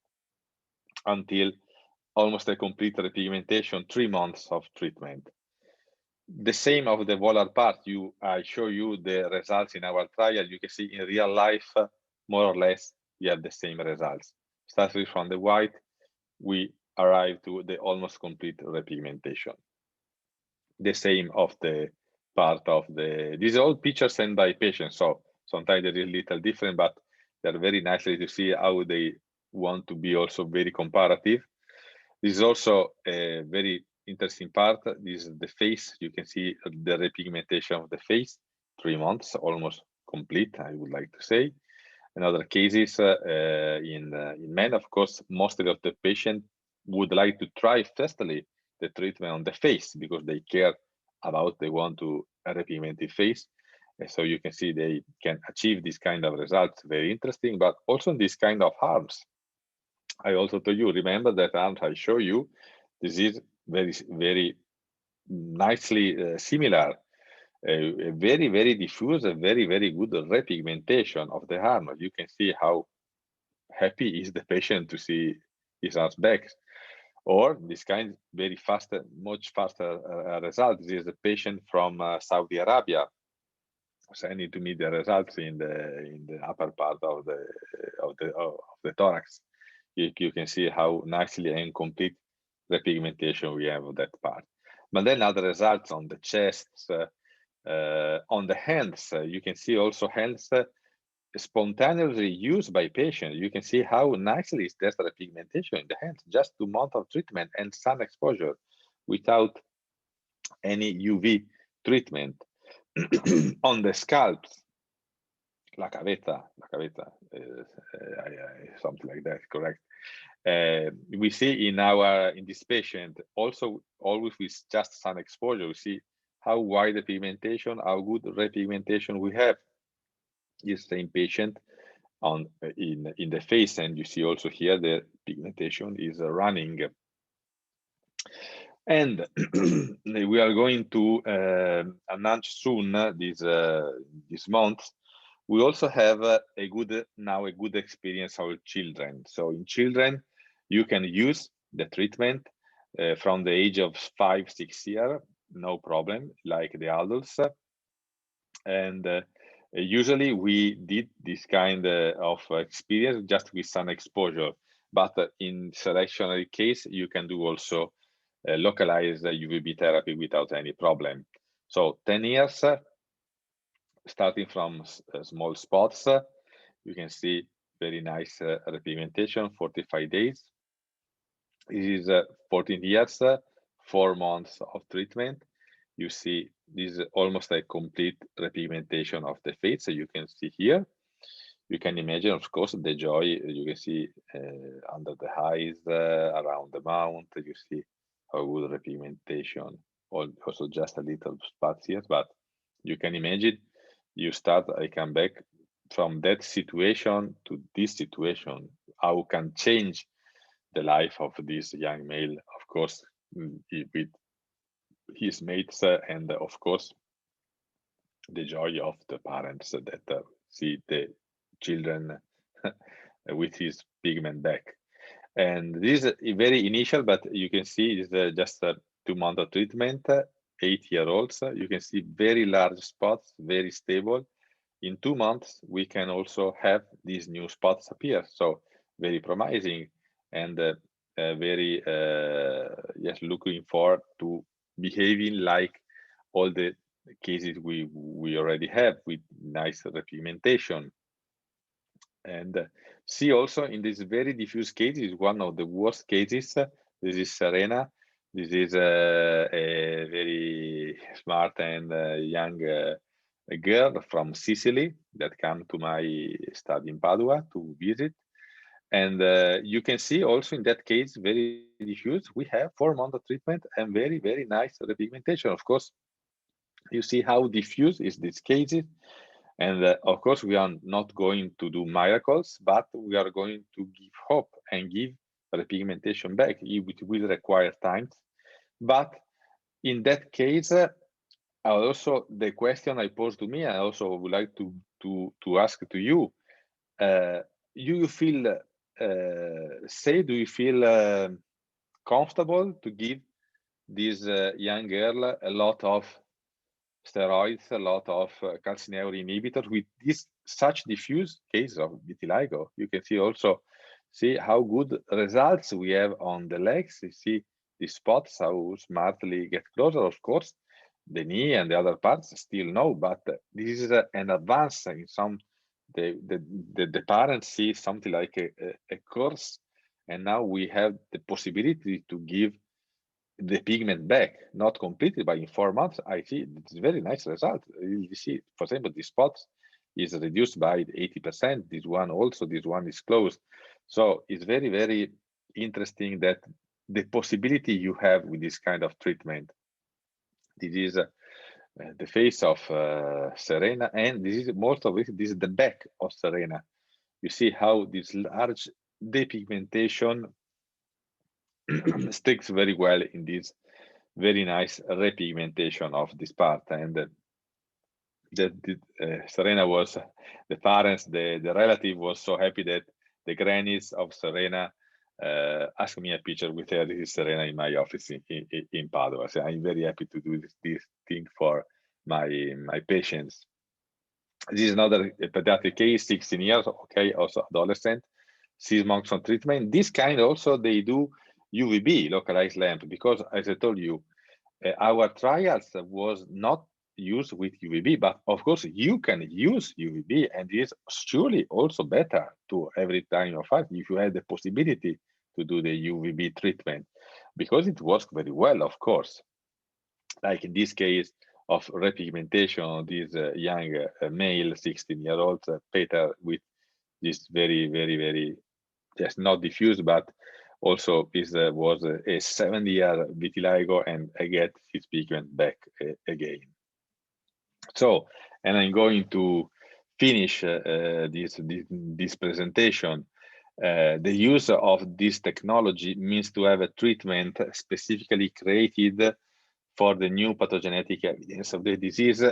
until almost a complete repigmentation, 3 months of treatment. The same of the volar part. I show you the results in our trial. You can see in real life, more or less, we have the same results. Starting from the white, we arrive to the almost complete repigmentation. The same of the part of the, these are all pictures sent by patients. So sometimes they're a little different, but they're very nicely to see how they want to be also very comparative. This is also a very interesting part. This is the face. You can see the repigmentation of the face, 3 months, almost complete, I would like to say. In other cases, in men, of course, most of the patient would like to try firstly the treatment on the face because they care about, they want to repigment the face. And so you can see they can achieve this kind of results, very interesting, but also in this kind of arms. I also told you, remember that arms I show you, this is very, very nicely similar. A very, very diffuse, a very, very good repigmentation of the arm. You can see how happy is the patient to see his arms back. Or this kind, very faster, much faster result. This is a patient from Saudi Arabia sending to me the results in the upper part of the thorax. You can see how nicely and complete repigmentation we have of that part. But then other results on the chest, on the hands, you can see also hands spontaneously used by patients. You can see how nicely is that repigmentation in the hands, just 2 months of treatment and sun exposure without any UV treatment. On the scalps, La cabeza, something like that, correct? We see in this patient also always with just sun exposure, we see how wide the pigmentation, how good repigmentation we have. This same patient in the face, and you see also here the pigmentation is running. And we are going to announce soon this month. We also have a good experience of children. So in children, you can use the treatment from the age of 5-6 years, no problem, like the adults. And usually we did this kind of experience just with sun exposure, but in selectionary case, you can do also localized UVB therapy without any problem. So 10 years, starting from small spots, you can see very nice repigmentation, 45 days. This is 14 years, 4 months of treatment. You see this is almost a complete repigmentation of the face. So you can see here. You can imagine, of course, the joy you can see under the eyes, around the mouth. You see how good repigmentation, also just a little spots here, but you can imagine you start, I come back from that situation to this situation, how can change the life of this young male, of course, with his mates, and of course, the joy of the parents that see the children with his pigment back. And this is very initial, but you can see it's just a 2 month of treatment, 8-year-olds. You can see very large spots, very stable. In 2 months, we can also have these new spots appear. So very promising, and very yes, looking forward to behaving like all the cases we already have with nice repigmentation. And see also in this very diffuse case is one of the worst cases. This is Serena. This is a very smart and young girl from Sicily that came to my study in Padua to visit. And you can see also in that case, very diffuse, we have 4 months of treatment and very, very nice repigmentation. Of course, you see how diffuse is this case. And of course, we are not going to do miracles, but we are going to give hope and give repigmentation back. It will require time. But in that case, also the question I posed to me, I also would like to ask to you, do you feel safe? Do you feel comfortable to give this young girl a lot of steroids, a lot of calcineurin inhibitors with this such diffuse case of vitiligo? You can see also how good results we have on the legs. You see the spots, how smartly get closer. Of course, the knee and the other parts still no, but this is an advance in some. The parents see something like a course, and now we have the possibility to give the pigment back, not completely, but in 4 months, I see it's very nice result. You see, for example, the spots is reduced by 80%. This one is closed. So it's very, very interesting that the possibility you have with this kind of treatment. This is the face of Serena, and this is most of it. This is the back of Serena. You see how this large depigmentation sticks very well in this very nice repigmentation of this part. And Serena was, the parents, the relative was so happy that the grannies of Serena asked me a picture with her. This is Serena in my office in Padua. So I'm very happy to do this thing for my patients. This is another pediatric case, 16 years, okay, also adolescent, 6 months on treatment. This kind also, they do UVB, localized lamp, because as I told you, our trials was not used with UVB, but of course you can use UVB, and it is surely also better to every time of us if you have the possibility to do the UVB treatment, because it works very well, of course. Like in this case of repigmentation of this young male, 16-year-old Peter, with this very just not diffuse, but also this was a 7-year vitiligo, and I get his pigment back again. So, and I'm going to finish this presentation. The use of this technology means to have a treatment specifically created for the new pathogenetic evidence of the disease,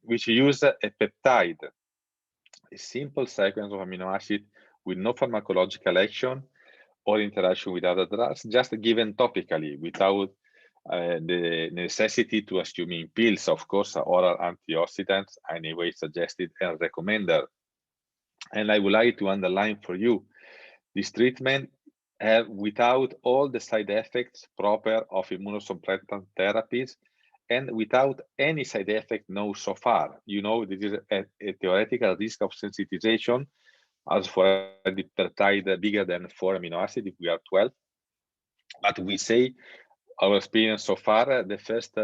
which use a peptide, a simple sequence of amino acids with no pharmacological action or interaction with other drugs, just given topically without the necessity to assuming pills. Of course, oral antioxidants anyway suggested and recommended. And I would like to underline for you, this treatment without all the side effects proper of immunosuppressant therapies, and without any side effect known so far. You know, this is a theoretical risk of sensitization as for the peptide bigger than 4 amino acids if we are 12. But we say our experience so far, the first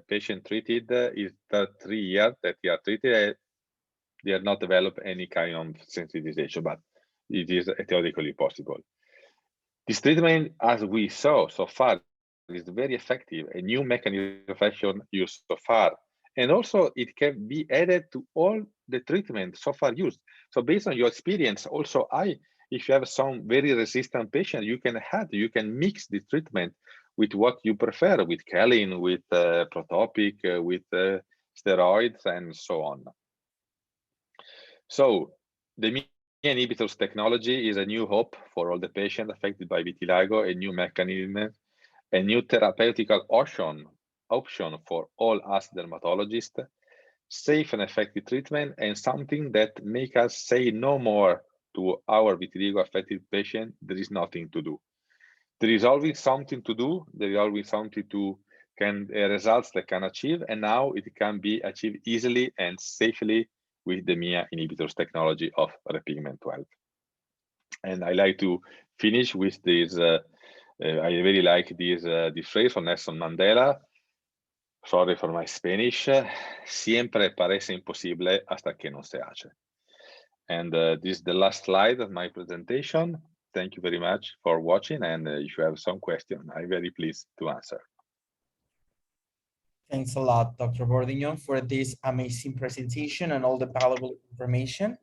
patient treated is 3 years that they are treated. They have not developed any kind of sensitization, but it is theoretically possible. This treatment, as we saw so far, is very effective, a new mechanism of action used so far. And also it can be added to all the treatment so far used. So based on your experience, also if you have some very resistant patient, you can mix the treatment with what you prefer, with kaolin, with protopic, with steroids, and so on. So the MIA inhibitors technology is a new hope for all the patients affected by vitiligo, a new mechanism, a new therapeutic option for all us dermatologists, safe and effective treatment, and something that make us say no more to our vitiligo affected patient, there is nothing to do. There is always something to do, there is always something to results that can achieve, and now it can be achieved easily and safely with the MIA inhibitors technology of Repigment12. And I like to finish with this, I really like this phrase from Nelson Mandela. Sorry for my Spanish. Siempre parece imposible hasta que no se hace. And this is the last slide of my presentation. Thank you very much for watching. And if you have some question, I'm very pleased to answer. Thanks a lot, Dr. Bordignon, for this amazing presentation and all the valuable information.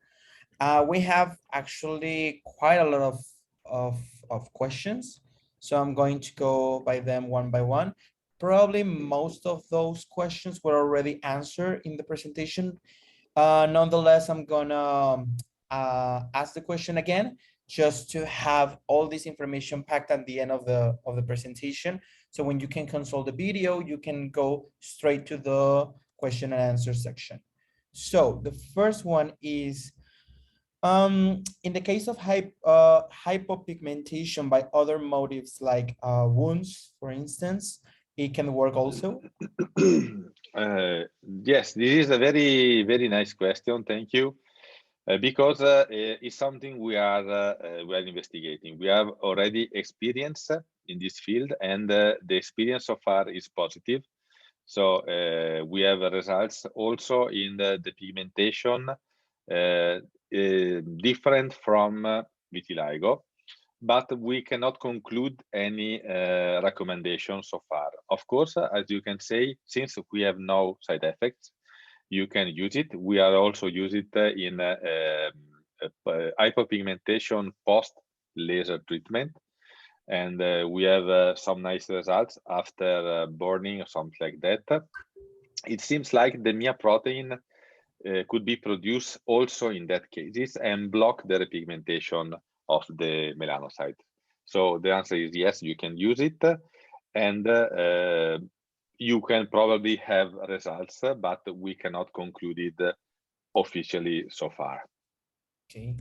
We have actually quite a lot of questions, so I'm going to go by them one by one. Probably most of those questions were already answered in the presentation. Nonetheless, I'm gonna ask the question again, just to have all this information packed at the end of the presentation. So when you can consult the video, you can go straight to the question and answer section. So the first one is, in the case of hypopigmentation by other motives like wounds, for instance, it can work also? Yes, this is a very nice question. Thank you. Because it's something we are investigating. We have already experience in this field, and the experience so far is positive. So we have results also in the pigmentation different from vitiligo, but we cannot conclude any recommendation so far. Of course, as you can say, since we have no side effects, you can use it. We are also use it in hypopigmentation post laser treatment, and we have some nice results after burning or something like that. It seems like the MIA protein could be produced also in that cases and block the repigmentation of the melanocyte. So the answer is yes, you can use it, and you can probably have results, but we cannot conclude it officially so far. Okay,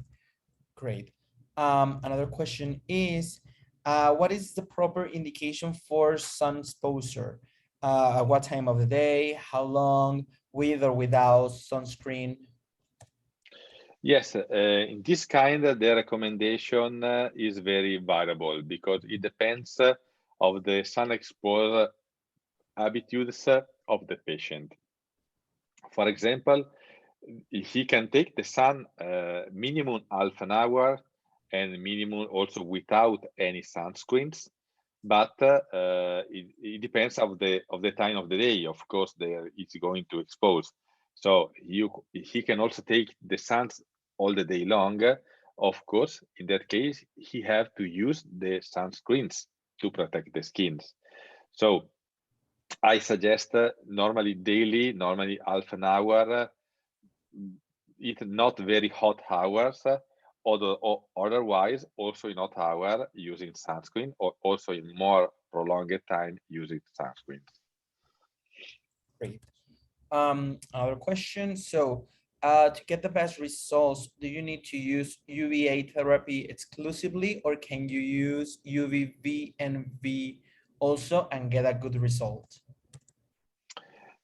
great. Another question is, what is the proper indication for sun exposure? What time of the day, how long, with or without sunscreen? Yes, in this kind, the recommendation is very variable because it depends of the sun exposure habitudes of the patient. For example, he can take the sun minimum half an hour and minimum also without any sunscreens, but it depends of the time of the day. Of course, there it's going to expose. So he can also take the sun all the day long. Of course, in that case, he have to use the sunscreens to protect the skins. So I suggest normally daily, normally half an hour, it not very hot hours, or otherwise also in hot hour using sunscreen, or also in more prolonged time using sunscreen. Great. Another question. So to get the best results, do you need to use UVA therapy exclusively, or can you use UVB and V also and get a good result?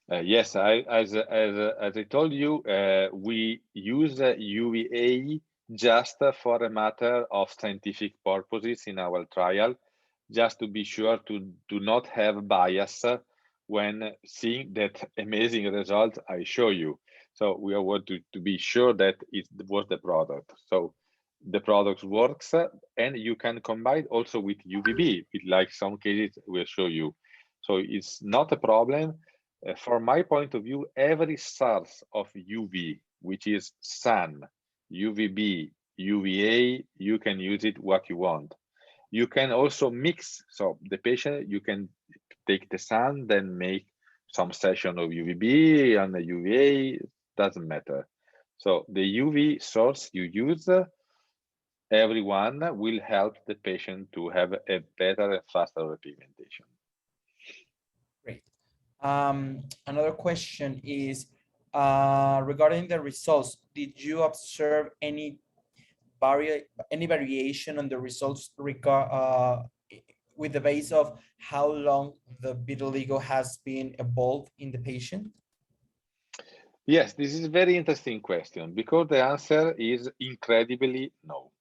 Yes, as I told you, we use UVA just for a matter of scientific purposes in our trial, just to be sure to do not have bias when seeing that amazing result I show you. So we want to be sure that it was the product. So the product works, and you can combine also with UVB, with like some cases we'll show you. So it's not a problem. From my point of view, every source of UV, which is sun, UVB, UVA, you can use it what you want. You can also mix. So the patient, you can take the sun, then make some session of UVB and the UVA, doesn't matter. So the UV source you use, everyone will help the patient to have a better and faster repigmentation. Great. Another question is regarding the results. Did you observe any variation on the results with the base of how long the vitiligo has been evolved in the patient? Yes, this is a very interesting question, because the answer is incredibly no.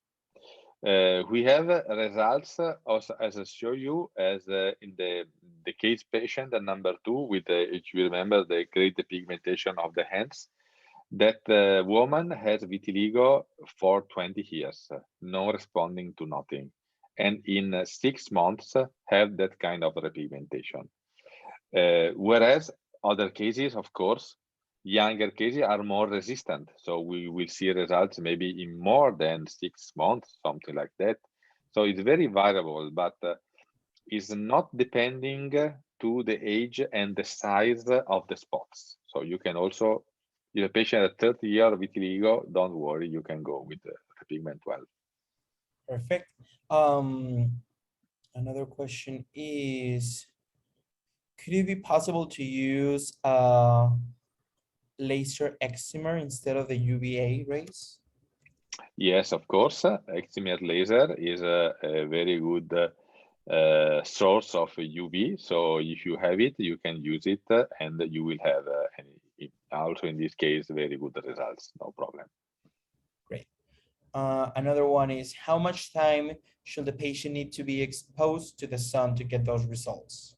We have results also, as I show you, as in the case patient number 2, with if you remember the great pigmentation of the hands. That woman has vitiligo for 20 years, no responding to nothing, and in 6 months have that kind of repigmentation. Whereas other cases, of course, younger cases are more resistant. So we will see results maybe in more than 6 months, something like that. So it's very variable, but is not depending to the age and the size of the spots. So you can also, if a patient at 30 years vitiligo, don't worry, you can go with the Repigment12. Perfect. Another question is, could it be possible to use laser eczema instead of the UVA rays? Yes, of course. Eczema laser is a very good source of UV. So if you have it, you can use it, and you will have also in this case very good results. No problem. Great. Another one is, how much time should the patient need to be exposed to the sun to get those results?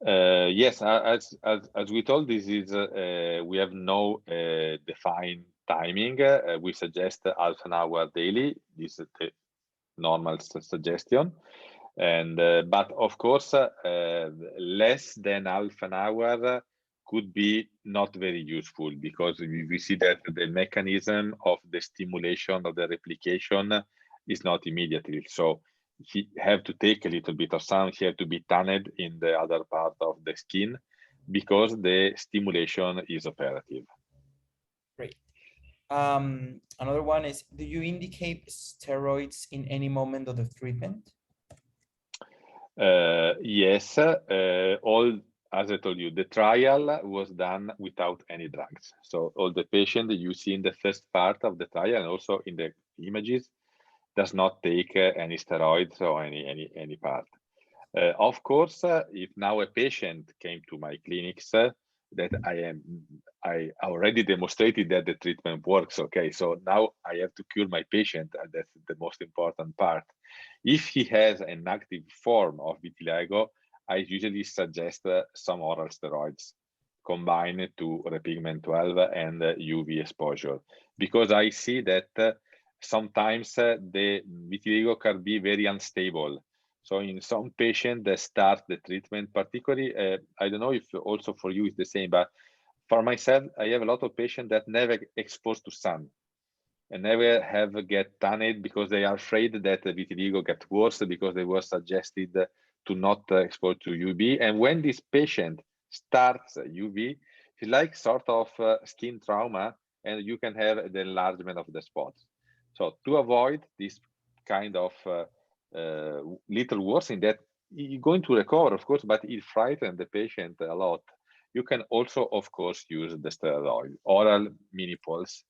Yes, as we told, this is we have no defined timing. We suggest half an hour daily. This is the normal suggestion, and but of course less than half an hour could be not very useful, because we see that the mechanism of the stimulation of the replication is not immediately. So he have to take a little bit of sun, he have to be tanned in the other part of the skin, because the stimulation is operative. Great. Another one is, do you indicate steroids in any moment of the treatment? Yes, all, as I told you, the trial was done without any drugs. So all the patients you see in the first part of the trial, and also in the images, does not take any steroids or any part. Of course, if now a patient came to my clinics, that I already demonstrated that the treatment works. Okay, so now I have to cure my patient. That's the most important part. If he has an active form of vitiligo, I usually suggest some oral steroids, combined to Repigment12 and UV exposure, because I see that sometimes the vitiligo can be very unstable. So in some patients that start the treatment, particularly, I don't know if also for you it's the same, but for myself, I have a lot of patients that never exposed to sun and never have get tanned because they are afraid that the vitiligo get worse because they were suggested to not expose to UV. And when this patient starts UV, it's like sort of skin trauma, and you can have the enlargement of the spots. So to avoid this kind of little worsening that you're going to recover, of course, but it frightens the patient a lot. You can also, of course, use the steroid, oral mini pulse,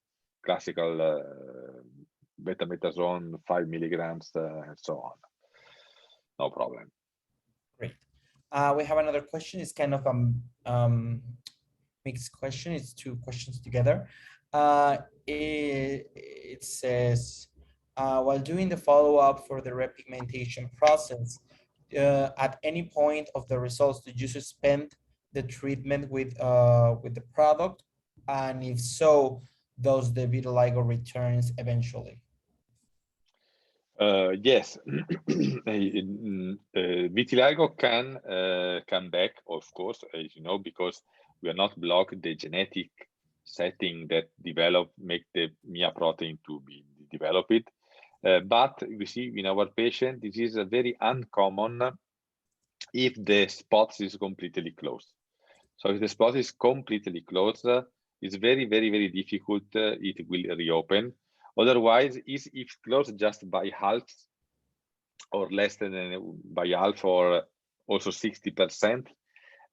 classical betamethasone 5 milligrams, and so on. No problem. Great. We have another question. It's kind of a mixed question. It's two questions together. It says, while doing the follow-up for the repigmentation process, at any point of the results, did you suspend the treatment with the product? And if so, does the vitiligo returns eventually? Yes, vitiligo can come back, of course, as you know, because we are not blocked the genetic setting that make the MIA protein to be developed. But we see in our patient, this is a very uncommon if the spot is completely closed. So if the spot is completely closed, it's very, very, very difficult. It will reopen. Otherwise, if closed just by half or less than by half or also 60%,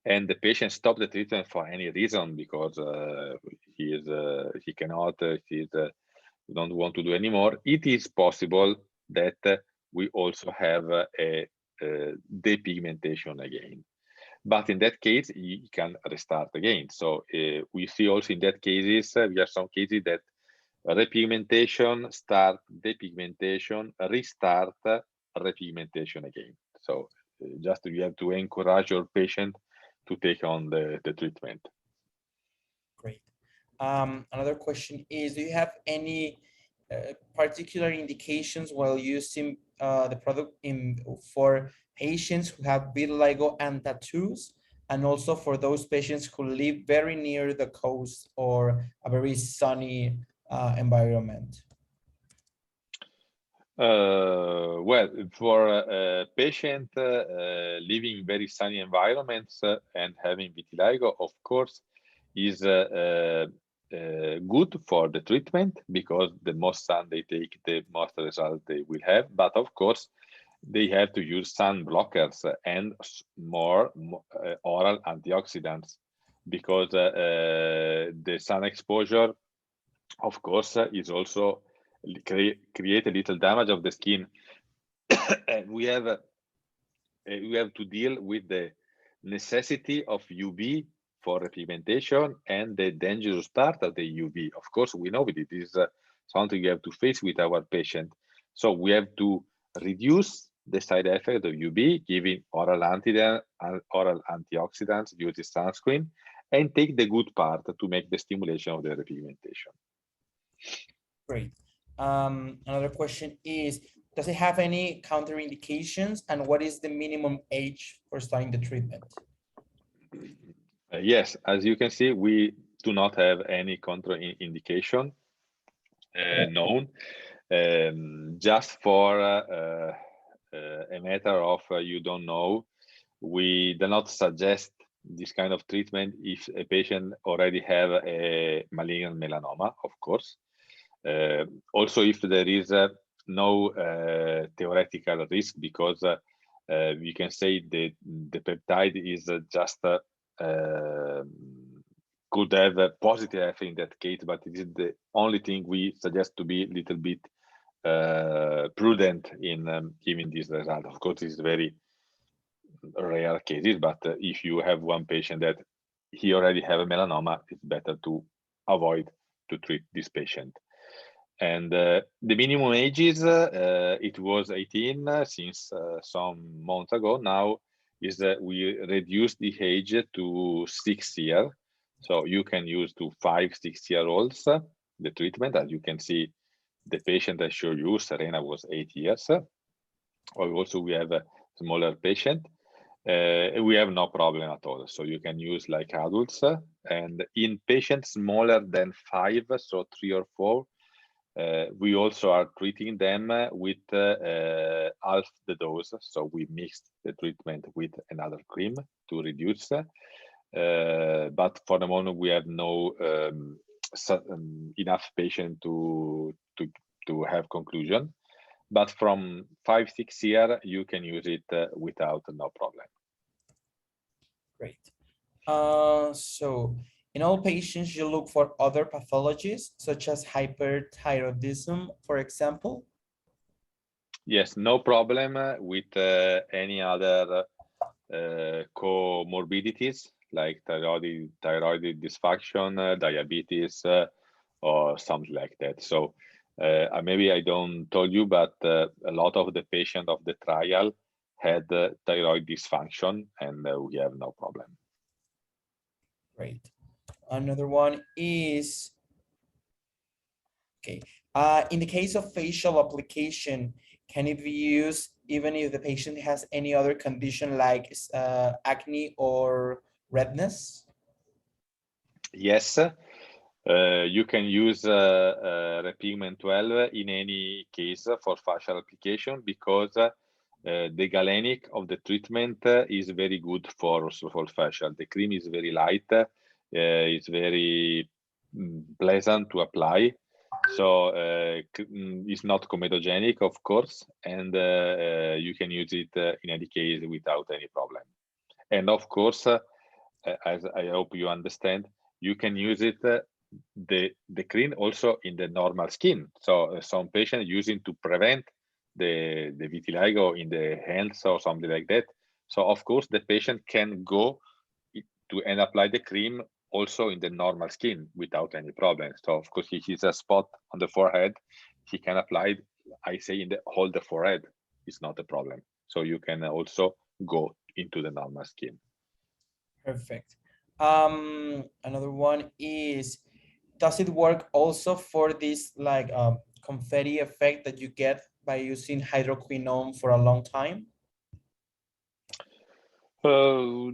and the patient stopped the treatment for any reason because he cannot, he don't want to do anymore, it is possible that we also have a depigmentation again. But in that case, you can restart again. So we see also in that cases, we have some cases that repigmentation, start depigmentation, restart repigmentation again. So just you have to encourage your patient to take on the treatment. Great. Another question is, do you have any particular indications while using the product for patients who have vitiligo and tattoos, and also for those patients who live very near the coast or a very sunny environment? Well, for a patient living in very sunny environments and having vitiligo, of course, is good for the treatment, because the most sun they take, the most result they will have. But of course, they have to use sun blockers and more oral antioxidants, because the sun exposure, of course, is also create a little damage of the skin. And we have to deal with the necessity of UV for repigmentation and the dangerous part of the UV. Of course, we know it is something we have to face with our patient. So we have to reduce the side effect of UV, giving oral antioxidants, using sunscreen, and take the good part to make the stimulation of the repigmentation. Great. Another question is, does it have any counterindications, and what is the minimum age for starting the treatment? Yes, as you can see, we do not have any contraindication known. Just for a matter of you don't know, we do not suggest this kind of treatment if a patient already have a malignant melanoma, of course. Also, if there is no theoretical risk, because we can say the peptide is just could have a positive effect in that case, but it is the only thing we suggest to be a little bit prudent in giving this result. Of course, it's very rare cases, but if you have one patient that he already have a melanoma, it's better to avoid to treat this patient. And the minimum ages, it was 18 since some months ago. Now is that we reduced the age to 6 years. So you can use to 5-6-year-olds the treatment. As you can see, the patient I showed you, Serena, was 8 years. Or also we have a smaller patient. We have no problem at all. So you can use like adults, and in patients smaller than 5, so 3 or 4, we also are treating them with half the dose. So we mixed the treatment with another cream to reduce. But for the moment, we have no enough patient to have conclusion. But from 5-6 years, you can use it without no problem. Great. So in all patients, you look for other pathologies, such as hyperthyroidism, for example? Yes, no problem with any other comorbidities like thyroid dysfunction, diabetes, or something like that. So maybe I don't told you, but a lot of the patients of the trial had thyroid dysfunction, and we have no problem. Great. Another one is, okay, in the case of facial application, can it be used even if the patient has any other condition like acne or redness? Yes, you can use Repigment12 in any case for facial application, because the galenic of the treatment is very good for facial. The cream is very light, it's very pleasant to apply. So it's not comedogenic, of course, and you can use it in any case without any problem. And of course, as I hope you understand, you can use it the cream also in the normal skin. So some patients using to prevent the vitiligo in the hands or something like that. So of course the patient can go to and apply the cream also in the normal skin without any problem. So of course, if it's a spot on the forehead, he can apply it, I say, in the whole the forehead. It's not a problem. So you can also go into the normal skin. Perfect. Another one is, does it work also for this like confetti effect that you get by using hydroquinone for a long time?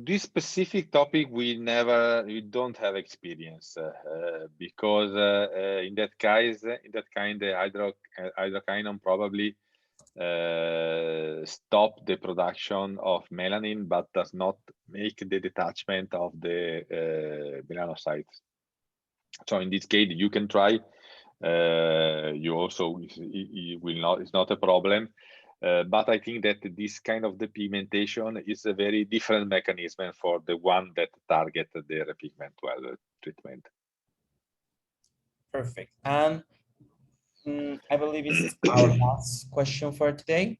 This specific topic we don't have experience because in that case, the hydroquinone probably stop the production of melanin, but does not make the detachment of the melanocytes. So in this case, you can try. You also it will not. It's not a problem. But I think that this kind of depigmentation is a very different mechanism for the one that target the Repigment12 treatment. Perfect. And I believe it's our last question for today.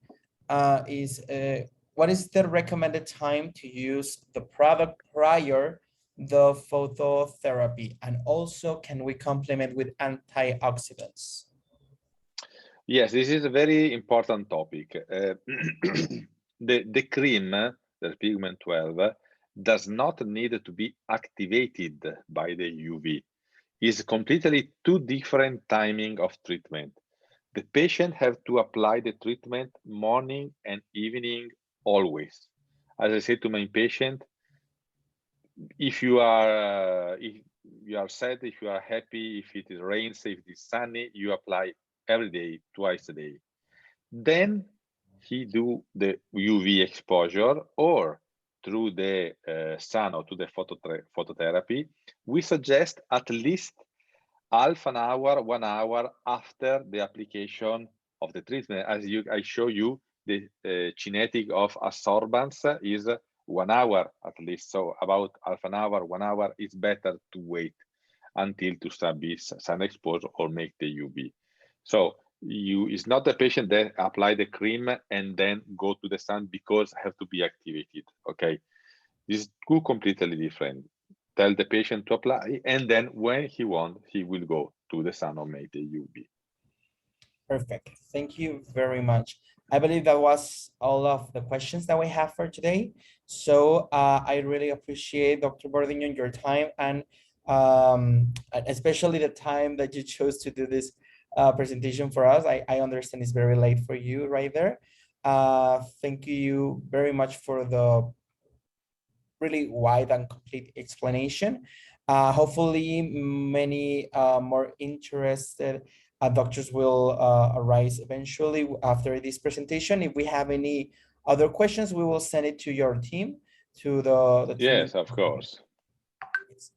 What is the recommended time to use the product prior the phototherapy? And also, can we complement with antioxidants? Yes, this is a very important topic. The cream, the Repigment12, does not need to be activated by the UV. It's completely two different timing of treatment. The patient have to apply the treatment morning and evening always. As I said to my patient, if you are sad, if you are happy, if it rains, if it is sunny, you apply every day, twice a day. Then he do the UV exposure, or through the sun or to the phototherapy. We suggest at least half an hour, 1 hour after the application of the treatment. As I show you, the kinetic of absorbance is 1 hour at least. So about half an hour, 1 hour is better to wait until to be sun exposed or make the UV. So it's not the patient that apply the cream and then go to the sun because have to be activated. Okay, this is two completely different. Tell the patient to apply, and then when he wants, he will go to the sun or make the UV. Perfect. Thank you very much. I believe that was all of the questions that we have for today. So I really appreciate, Dr. Bordignon, your time and especially the time that you chose to do this presentation for us. I understand it's very late for you right there. Thank you very much for the really wide and complete explanation. Hopefully many more interested doctors will arise eventually after this presentation. If we have any other questions, we will send it to your team, to the team. Yes, of course.